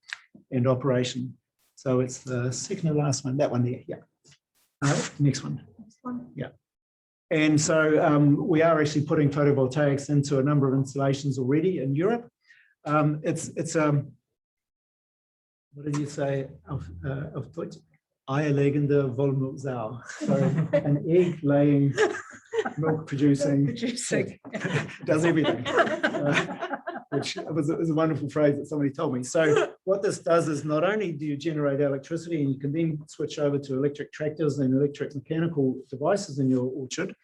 and operation. So it's the second to last one, that one there, yeah. Next one. Yeah. And so we are actually putting photovoltaics into a number of installations already in Europe. It's what did you say? Of eierlegende Wollmilchsau. So an egg laying, milk producing, does everything. Which was a wonderful phrase that somebody told me. So what this does is not only do you generate electricity and you can then switch over to electric tractors and electric mechanical devices in your orchard,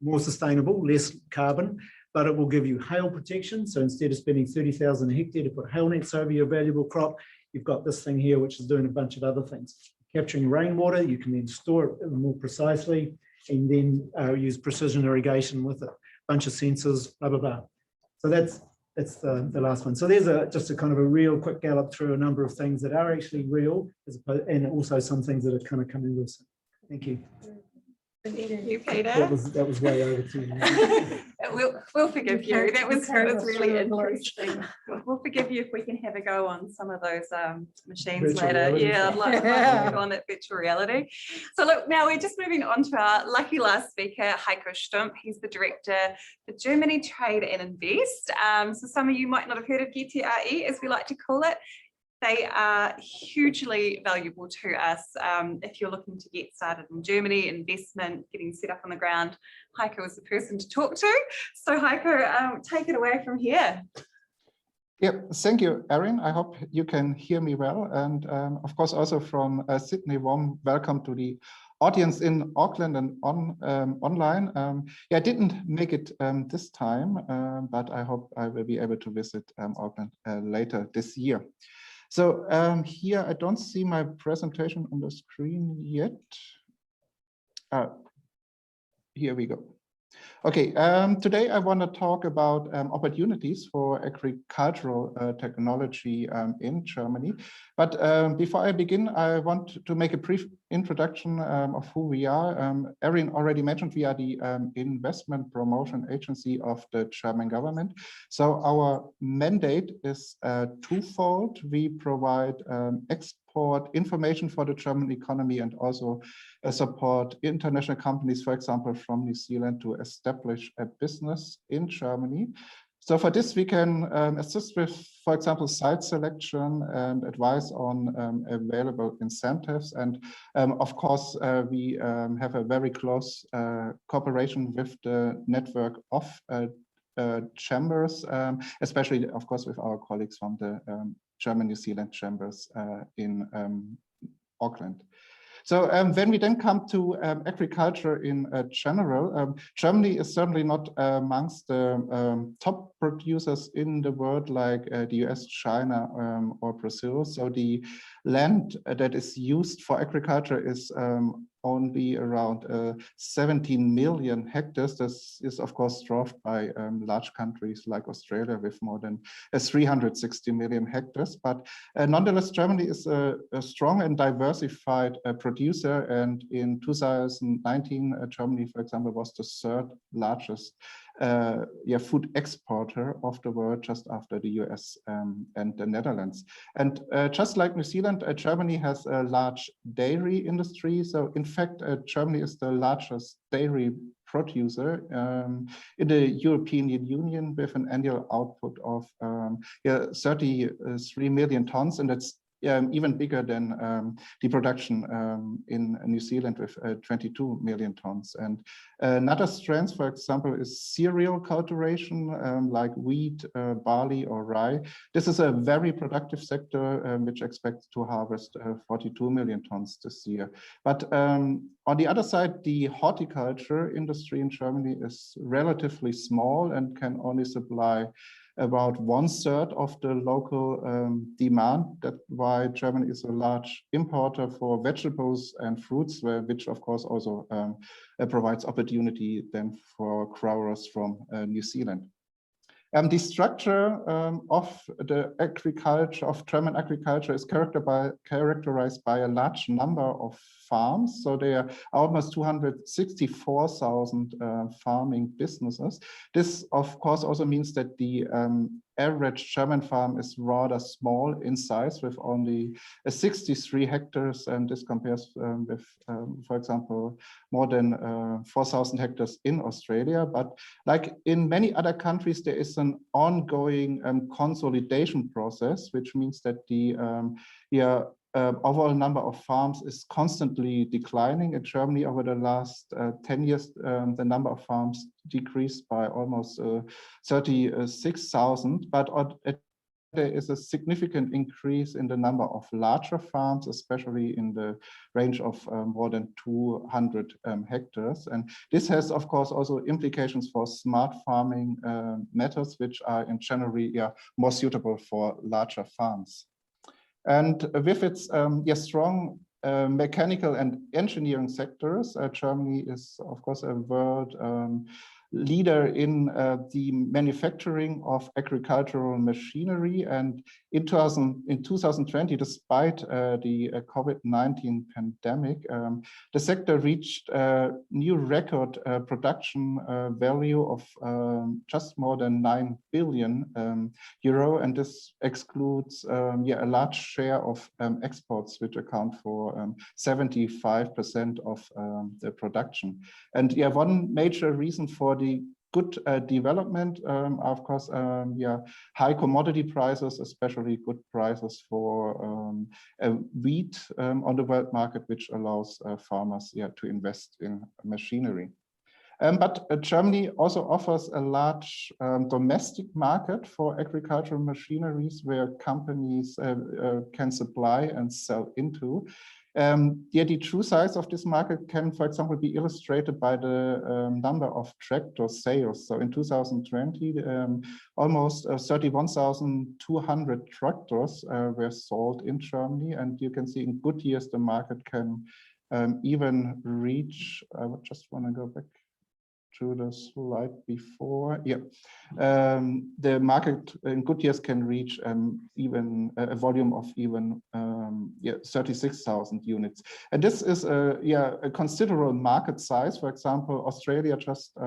more sustainable, less carbon, but it will give you hail protection. So instead of spending 30,000 a hectare to put hail nets over your valuable crop, you've got this thing here, which is doing a bunch of other things. Capturing rainwater, you can then store it more precisely and then use precision irrigation with it. Bunch of sensors, blah, blah, blah. So that's the last one. So there's just a kind of a real quick gallop through a number of things that are actually real, and also some things that are kind of coming with it. Thank you. Thank you, Peter. That was way over to you. We'll forgive you. That was really interesting. We'll forgive you if we can have a go on some of those machines Virtual later. reality. Yeah, I'd like to go on that virtual reality. So look, now we're just moving on to our lucky last speaker, Heiko Stump. He's the director for Germany Trade and Invest. So some of you might not have heard of GTRE, as we like to call it. They are hugely valuable to us if you're looking to get started in Germany, investment, getting set up on the ground. Heiko is the person to talk to. So Heiko, take it away from here. Yep, thank you, Erin. I hope you can hear me well. And of course, also from Sydney, warm welcome to the audience in Auckland and online. Yeah, I didn't make it this time, but I hope I will be able to visit Auckland later this year. So here, I don't see my presentation on the screen yet. Here we go. Okay, today I want to talk about opportunities for agricultural technology in Germany. But before I begin, I want to make a brief introduction of who we are. Erin already mentioned we are the investment promotion agency of the German government. So our mandate is twofold. We provide export information for the German economy and also support international companies, for example, from New Zealand to establish a business in Germany. So for this, we can assist with, for example, site selection and advice on available incentives. And of course, we have a very close cooperation with the network of chambers, especially, of course, with our colleagues from the German-New Zealand chambers in Auckland. So when we then come to agriculture in general, Germany is certainly not amongst the top producers in the world like the US, China, or Brazil. So the land that is used for agriculture is only around 17 million hectares. This is, of course, dwarfed by large countries like Australia with more than 360 million hectares. But nonetheless, Germany is a strong and diversified producer. And in 2019, Germany, for example, was the third largest food exporter of the world, just after the US and the Netherlands. And just like New Zealand, Germany has a large dairy industry. So in fact, Germany is the largest dairy producer in the European Union with an annual output of 33 million tons. And that's even bigger than the production in New Zealand with 22 million tons. And another strength, for example, is cereal cultivation like wheat, barley, or rye. This is a very productive sector which expects to harvest 42 million tons this year. But on the other side, the horticulture industry in Germany is relatively small and can only supply about 1/3 of the local demand. That's why Germany is a large importer for vegetables and fruits, which of course also provides opportunity then for growers from New Zealand. The structure of the agriculture, of German agriculture, is characterized by a large number of farms. So there are almost 264,000 farming businesses. This, of course, also means that the average German farm is rather small in size, with only 63 hectares, and this compares with, for example, more than 4,000 hectares in Australia. But like in many other countries, there is an ongoing consolidation process, which means that the overall number of farms is constantly declining. In Germany, over the last 10 years, the number of farms decreased by almost 36,000, but there is a significant increase in the number of larger farms, especially in the range of more than 200 hectares. And this has, of course, also implications for smart farming methods, which are in generally more suitable for larger farms. And with its strong mechanical and engineering sectors, Germany is, of course, a world leader in the manufacturing of agricultural machinery. And in 2020, despite the COVID-19 pandemic, the sector reached a new record production value of just more than 9 billion euro. And this excludes a large share of exports, which account for 75% of the production. And one major reason for the good development, of course, high commodity prices, especially good prices for wheat on the world market, which allows farmers to invest in machinery. But Germany also offers a large domestic market for agricultural machineries where companies can supply and sell into. The true size of this market can, for example, be illustrated by the number of tractor sales. So in 2020, almost 31,200 tractors were sold in Germany. And you can see in good years, the market can even reach, I just want to go back to the slide before. The market in good years can reach even a volume of even 36,000 units. And this is a considerable market size. For example, Australia just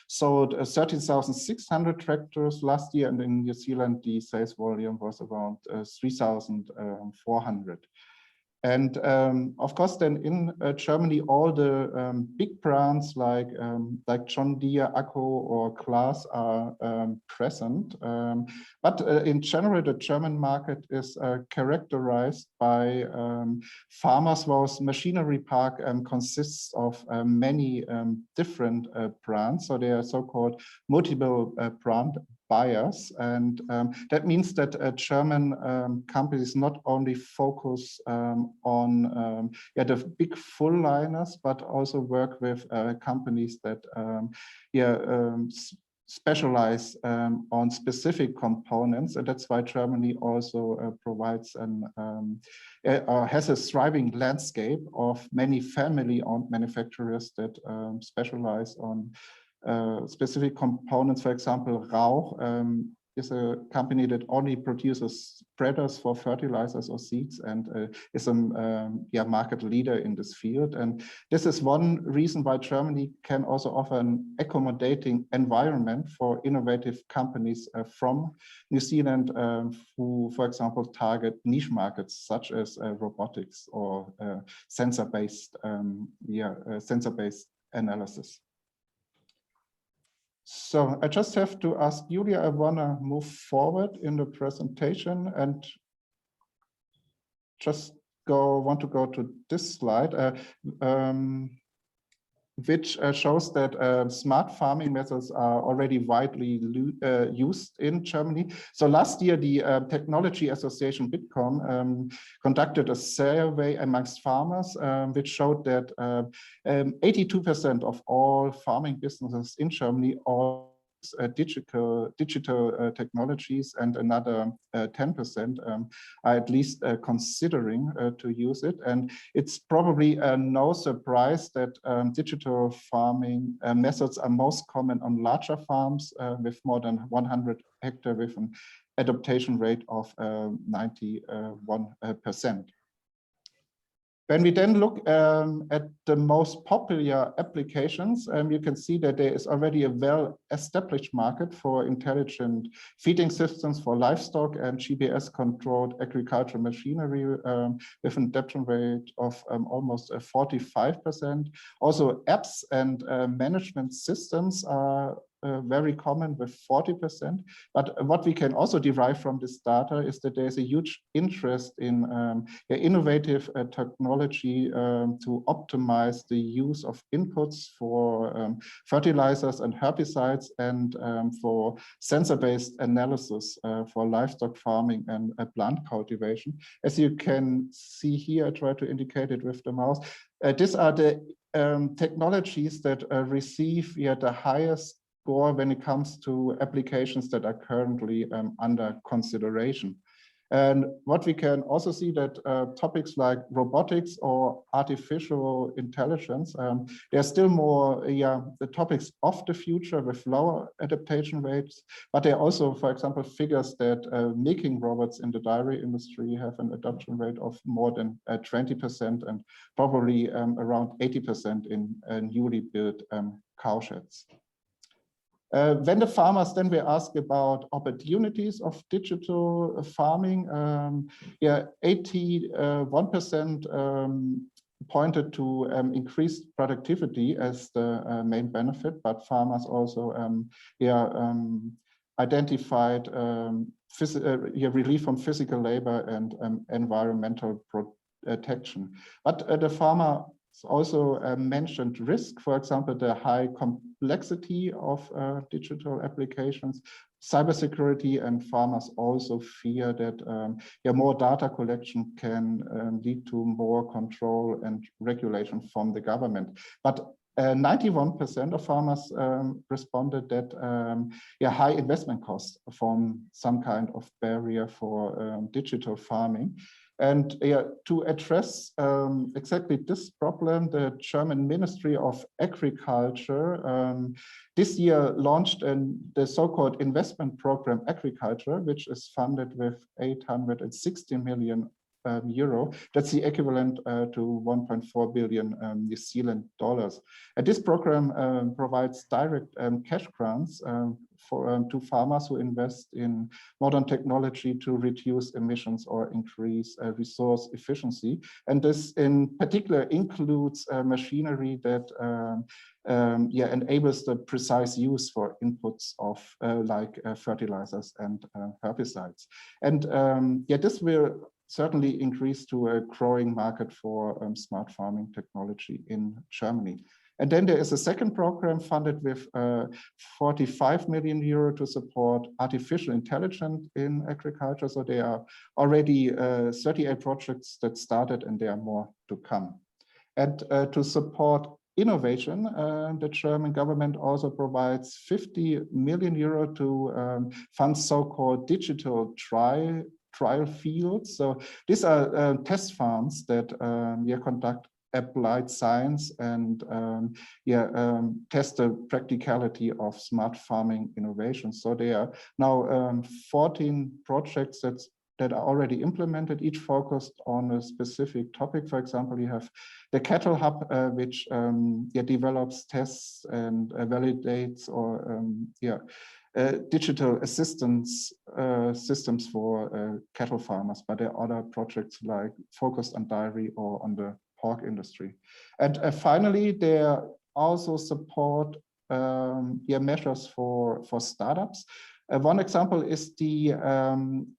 sold 13,600 tractors last year, and in New Zealand, the sales volume was around 3,400. And of course, then in Germany, all the big brands like John Deere, Akko, or Claas are present. But in general, the German market is characterized by farmers whose machinery park consists of many different brands. So they are so-called multiple brand buyers. And that means that German companies not only focus on the big full liners, but also work with companies that specialize on specific components. And that's why Germany also provides has a thriving landscape of many family-owned manufacturers that specialize on specific components. For example, Rauch is a company that only produces spreaders for fertilizers or seeds, and is a market leader in this field. And this is one reason why Germany can also offer an accommodating environment for innovative companies from New Zealand who, for example, target niche markets such as robotics or sensor-based analysis. So I just have to ask Julia, I want to move forward in the presentation and just want to go to this slide, which shows that smart farming methods are already widely used in Germany. So last year, the Technology Association Bitkom conducted a survey amongst farmers, which showed that 82% of all farming businesses in Germany all digital technologies, and another 10% are at least considering to use it. And it's probably no surprise that digital farming methods are most common on larger farms with more than 100 hectares with an adaptation rate of 91%. When we then look at the most popular applications, you can see that there is already a well-established market for intelligent feeding systems for livestock and GPS-controlled agricultural machinery with an adaptation rate of almost 45%. Also, apps and management systems are very common with 40%. But what we can also derive from this data is that there's a huge interest in innovative technology to optimize the use of inputs for fertilizers and herbicides, and for sensor-based analysis for livestock farming and plant cultivation. As you can see here, I try to indicate it with the mouse. These are the technologies that receive the highest score when it comes to applications that are currently under consideration. And what we can also see that topics like robotics or artificial intelligence, they're still more the topics of the future with lower adaptation rates, but there are also, for example, figures that milking robots in the dairy industry have an adoption rate of more than 20% and probably around 80% in newly built cow sheds. When the farmers then were asked about opportunities of digital farming, 81% pointed to increased productivity as the main benefit, but farmers also identified relief from physical labor and environmental protection. But the farmer also mentioned risk, for example, the high complexity of digital applications, cybersecurity, and farmers also fear that more data collection can lead to more control and regulation from the government. But 91% of farmers responded that high investment costs form some kind of barrier for digital farming. And to address exactly this problem, the German Ministry of Agriculture this year launched the so-called investment program Agriculture, which is funded with 860 million euro. That's the equivalent to 1.4 billion New Zealand dollars. And this program provides direct cash grants to farmers who invest in modern technology to reduce emissions or increase resource efficiency. And this in particular includes machinery that enables the precise use for inputs of like fertilizers and herbicides. And this will certainly increase to a growing market for smart farming technology in Germany. And then there is a second program funded with 45 million euro to support artificial intelligence in agriculture. So there are already 38 projects that started, and there are more to come. And to support innovation, the German government also provides 50 million euro to fund so-called digital trial fields. So these are test farms that conduct applied science and test the practicality of smart farming innovations. So there are now 14 projects that are already implemented, each focused on a specific topic. For example, you have the Cattle Hub, which develops, tests, and validates or digital assistance systems for cattle farmers. But there are other projects like focused on dairy or on the pork industry. And finally, they also support measures for startups. One example is the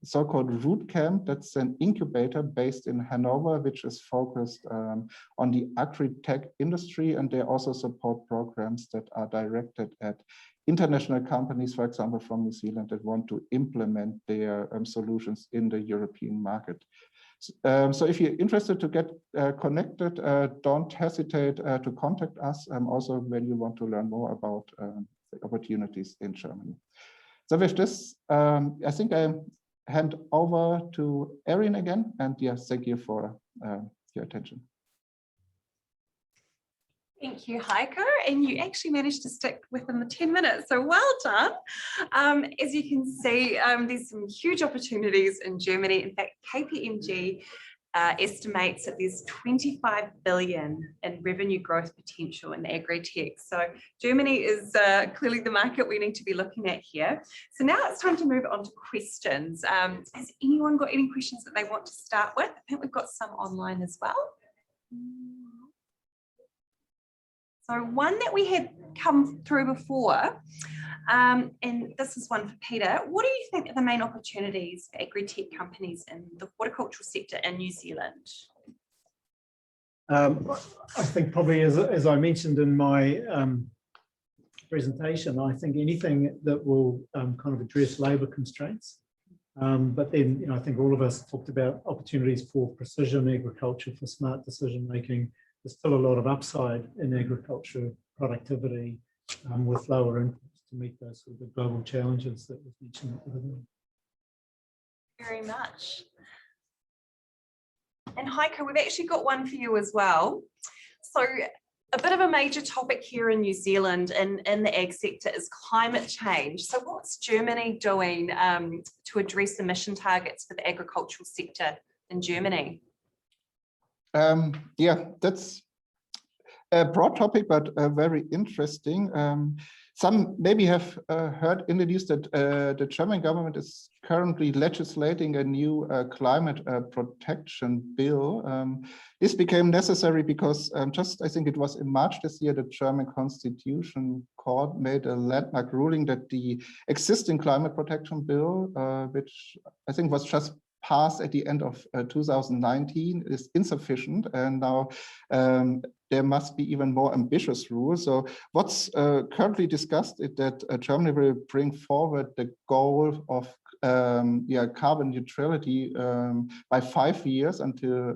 so-called Root Camp. That's an incubator based in Hanover, which is focused on the AgriTech industry. And they also support programs that are directed at international companies, for example, from New Zealand, that want to implement their solutions in the European market. So if you're interested to get connected, don't hesitate to contact us. Also, when you want to learn more about opportunities in Germany. So with this, I think I hand over to Erin again, and yes, thank you for your attention. Thank you, Heiko. And you actually managed to stick within the 10 minutes, so well done. As you can see, there's some huge opportunities in Germany. In fact, KPMG estimates that there's 25 billion in revenue growth potential in AgriTech. So Germany is clearly the market we need to be looking at here. So now it's time to move on to questions. Has anyone got any questions that they want to start with? I think we've got some online as well. So one that we had come through before, and this is one for Peter. What do you think are the main opportunities for agri-tech companies in the horticultural sector in New Zealand? I think probably as I mentioned in my presentation, I think anything that will kind of address labour constraints. But then, I think all of us talked about opportunities for precision agriculture, for smart decision making. There's still a lot of upside in agriculture productivity with lower inputs to meet those sort of global challenges that was mentioned. Very much. And Heiko, we've actually got one for you as well. So a bit of a major topic here in New Zealand and in the ag sector is climate change. So what's Germany doing to address emission targets for the agricultural sector in Germany? Yeah, that's a broad topic, but very interesting. Some maybe have heard in the news that the German government is currently legislating a new climate protection bill. This became necessary because I think it was in March this year, the German Constitution Court made a landmark ruling that the existing climate protection bill, which I think was just passed at the end of 2019, is insufficient, and now there must be even more ambitious rules. So what's currently discussed is that Germany will bring forward the goal of carbon neutrality by 5 years until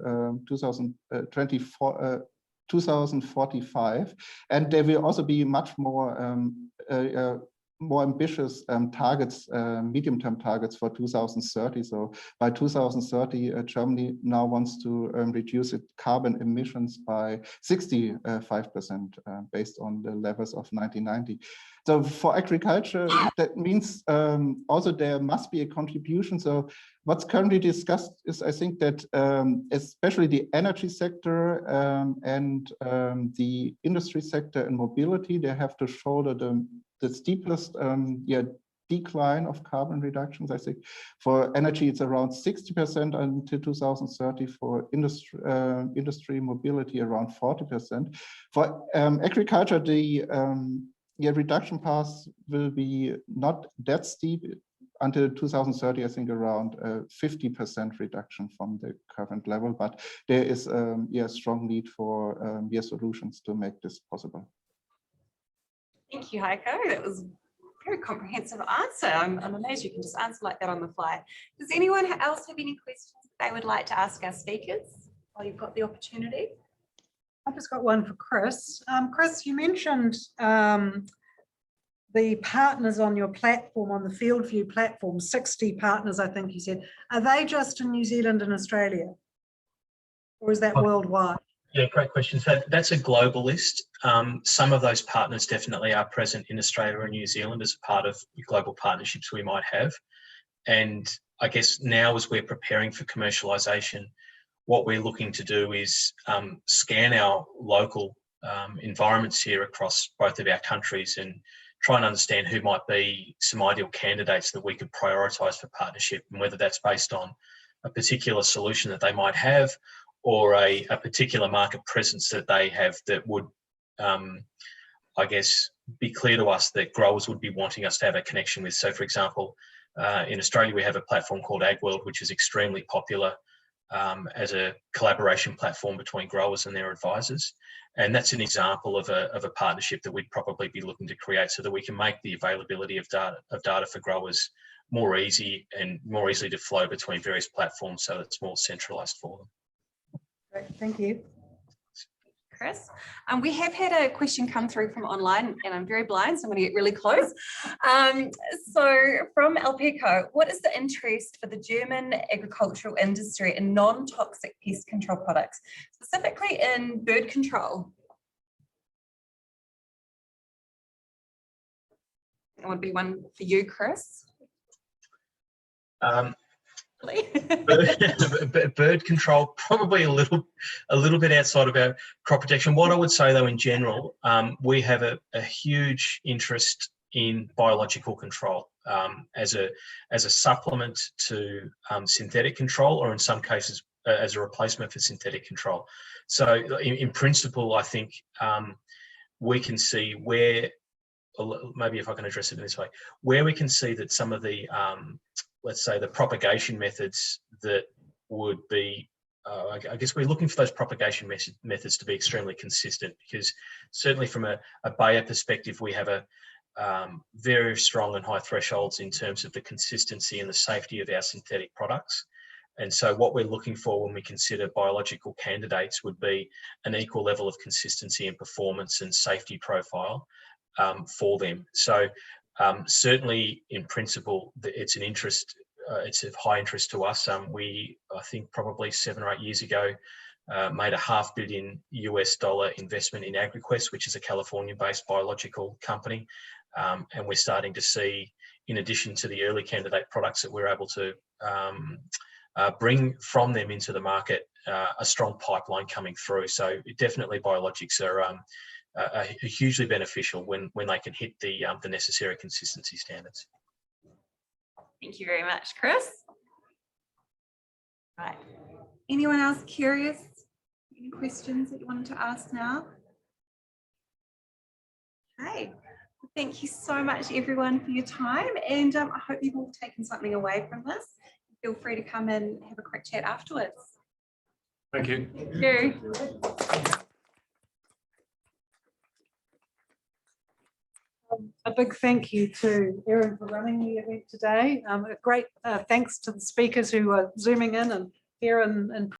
2045, and there will also be much more ambitious targets, medium-term targets for 2030. So by 2030, Germany now wants to reduce its carbon emissions by 65% based on the levels of 1990. So for agriculture, that means also there must be a contribution. So what's currently discussed is, I think, that especially the energy sector and the industry sector and mobility, they have to shoulder the steepest decline of carbon reductions. I think for energy, it's around 60% until 2030. For industry mobility, around 40%. For agriculture, the reduction path will be not that steep. Until 2030, I think around 50% reduction from the current level, but there is a strong need for solutions to make this possible. Thank you, Heiko. That was a very comprehensive answer. I'm amazed you can just answer like that on the fly. Does anyone else have any questions that they would like to ask our speakers while you've got the opportunity? I've just got one for Chris. Chris, you mentioned the partners on your platform, on the FieldView platform, 60 partners, I think you said. Are they just in New Zealand and Australia? Or is that worldwide? Yeah, great question. So that's a global list. Some of those partners definitely are present in Australia and New Zealand as part of global partnerships we might have. And I guess now as we're preparing for commercialisation, what we're looking to do is scan our local environments here across both of our countries and try and understand who might be some ideal candidates that we could prioritise for partnership, and whether that's based on a particular solution that they might have or a particular market presence that they have that would, I guess, be clear to us that growers would be wanting us to have a connection with. So, for example, in Australia, we have a platform called AgWorld, which is extremely popular as a collaboration platform between growers and their advisors. And that's an example of a partnership that we'd probably be looking to create so that we can make the availability of data for growers more easy and more easily to flow between various platforms so it's more centralized for them. Great, thank you. Chris. We have had a question come through from online, and I'm very blind, so I'm going to get really close. So from Alpeco, what is the interest for the German agricultural industry in non-toxic pest control products, specifically in bird control? That would be one for you, Chris. Bird control, probably a little bit outside of our crop protection. What I would say though, in general, we have a huge interest in biological control as a supplement to synthetic control, or in some cases as a replacement for synthetic control. So in principle, I think we can see where, maybe if I can address it in this way, where we can see that some of the let's say the propagation methods that would be, I guess we're looking for those propagation methods to be extremely consistent, because certainly from a Bayer perspective, we have a very strong and high thresholds in terms of the consistency and the safety of our synthetic products. And so what we're looking for when we consider biological candidates would be an equal level of consistency and performance and safety profile for them. So certainly in principle, it's an interest, it's of high interest to us. We, I think probably 7 or 8 years ago, made a $500 million investment in AgriTech, which is a California-based biological company. And we're starting to see, in addition to the early candidate products that we're able to bring from them into the market, a strong pipeline coming through. So definitely biologics are hugely beneficial when they can hit the necessary consistency standards. Thank you very much, Chris. Right. Anyone else curious? Any questions that you wanted to ask now? Okay. Thank you so much, everyone, for your time, and I hope you've all taken something away from this. Feel free to come and have a quick chat afterwards. Thank you. Thank you. A big thank you to Erin for running the event today. A great thanks to the speakers who are zooming in, and Erin and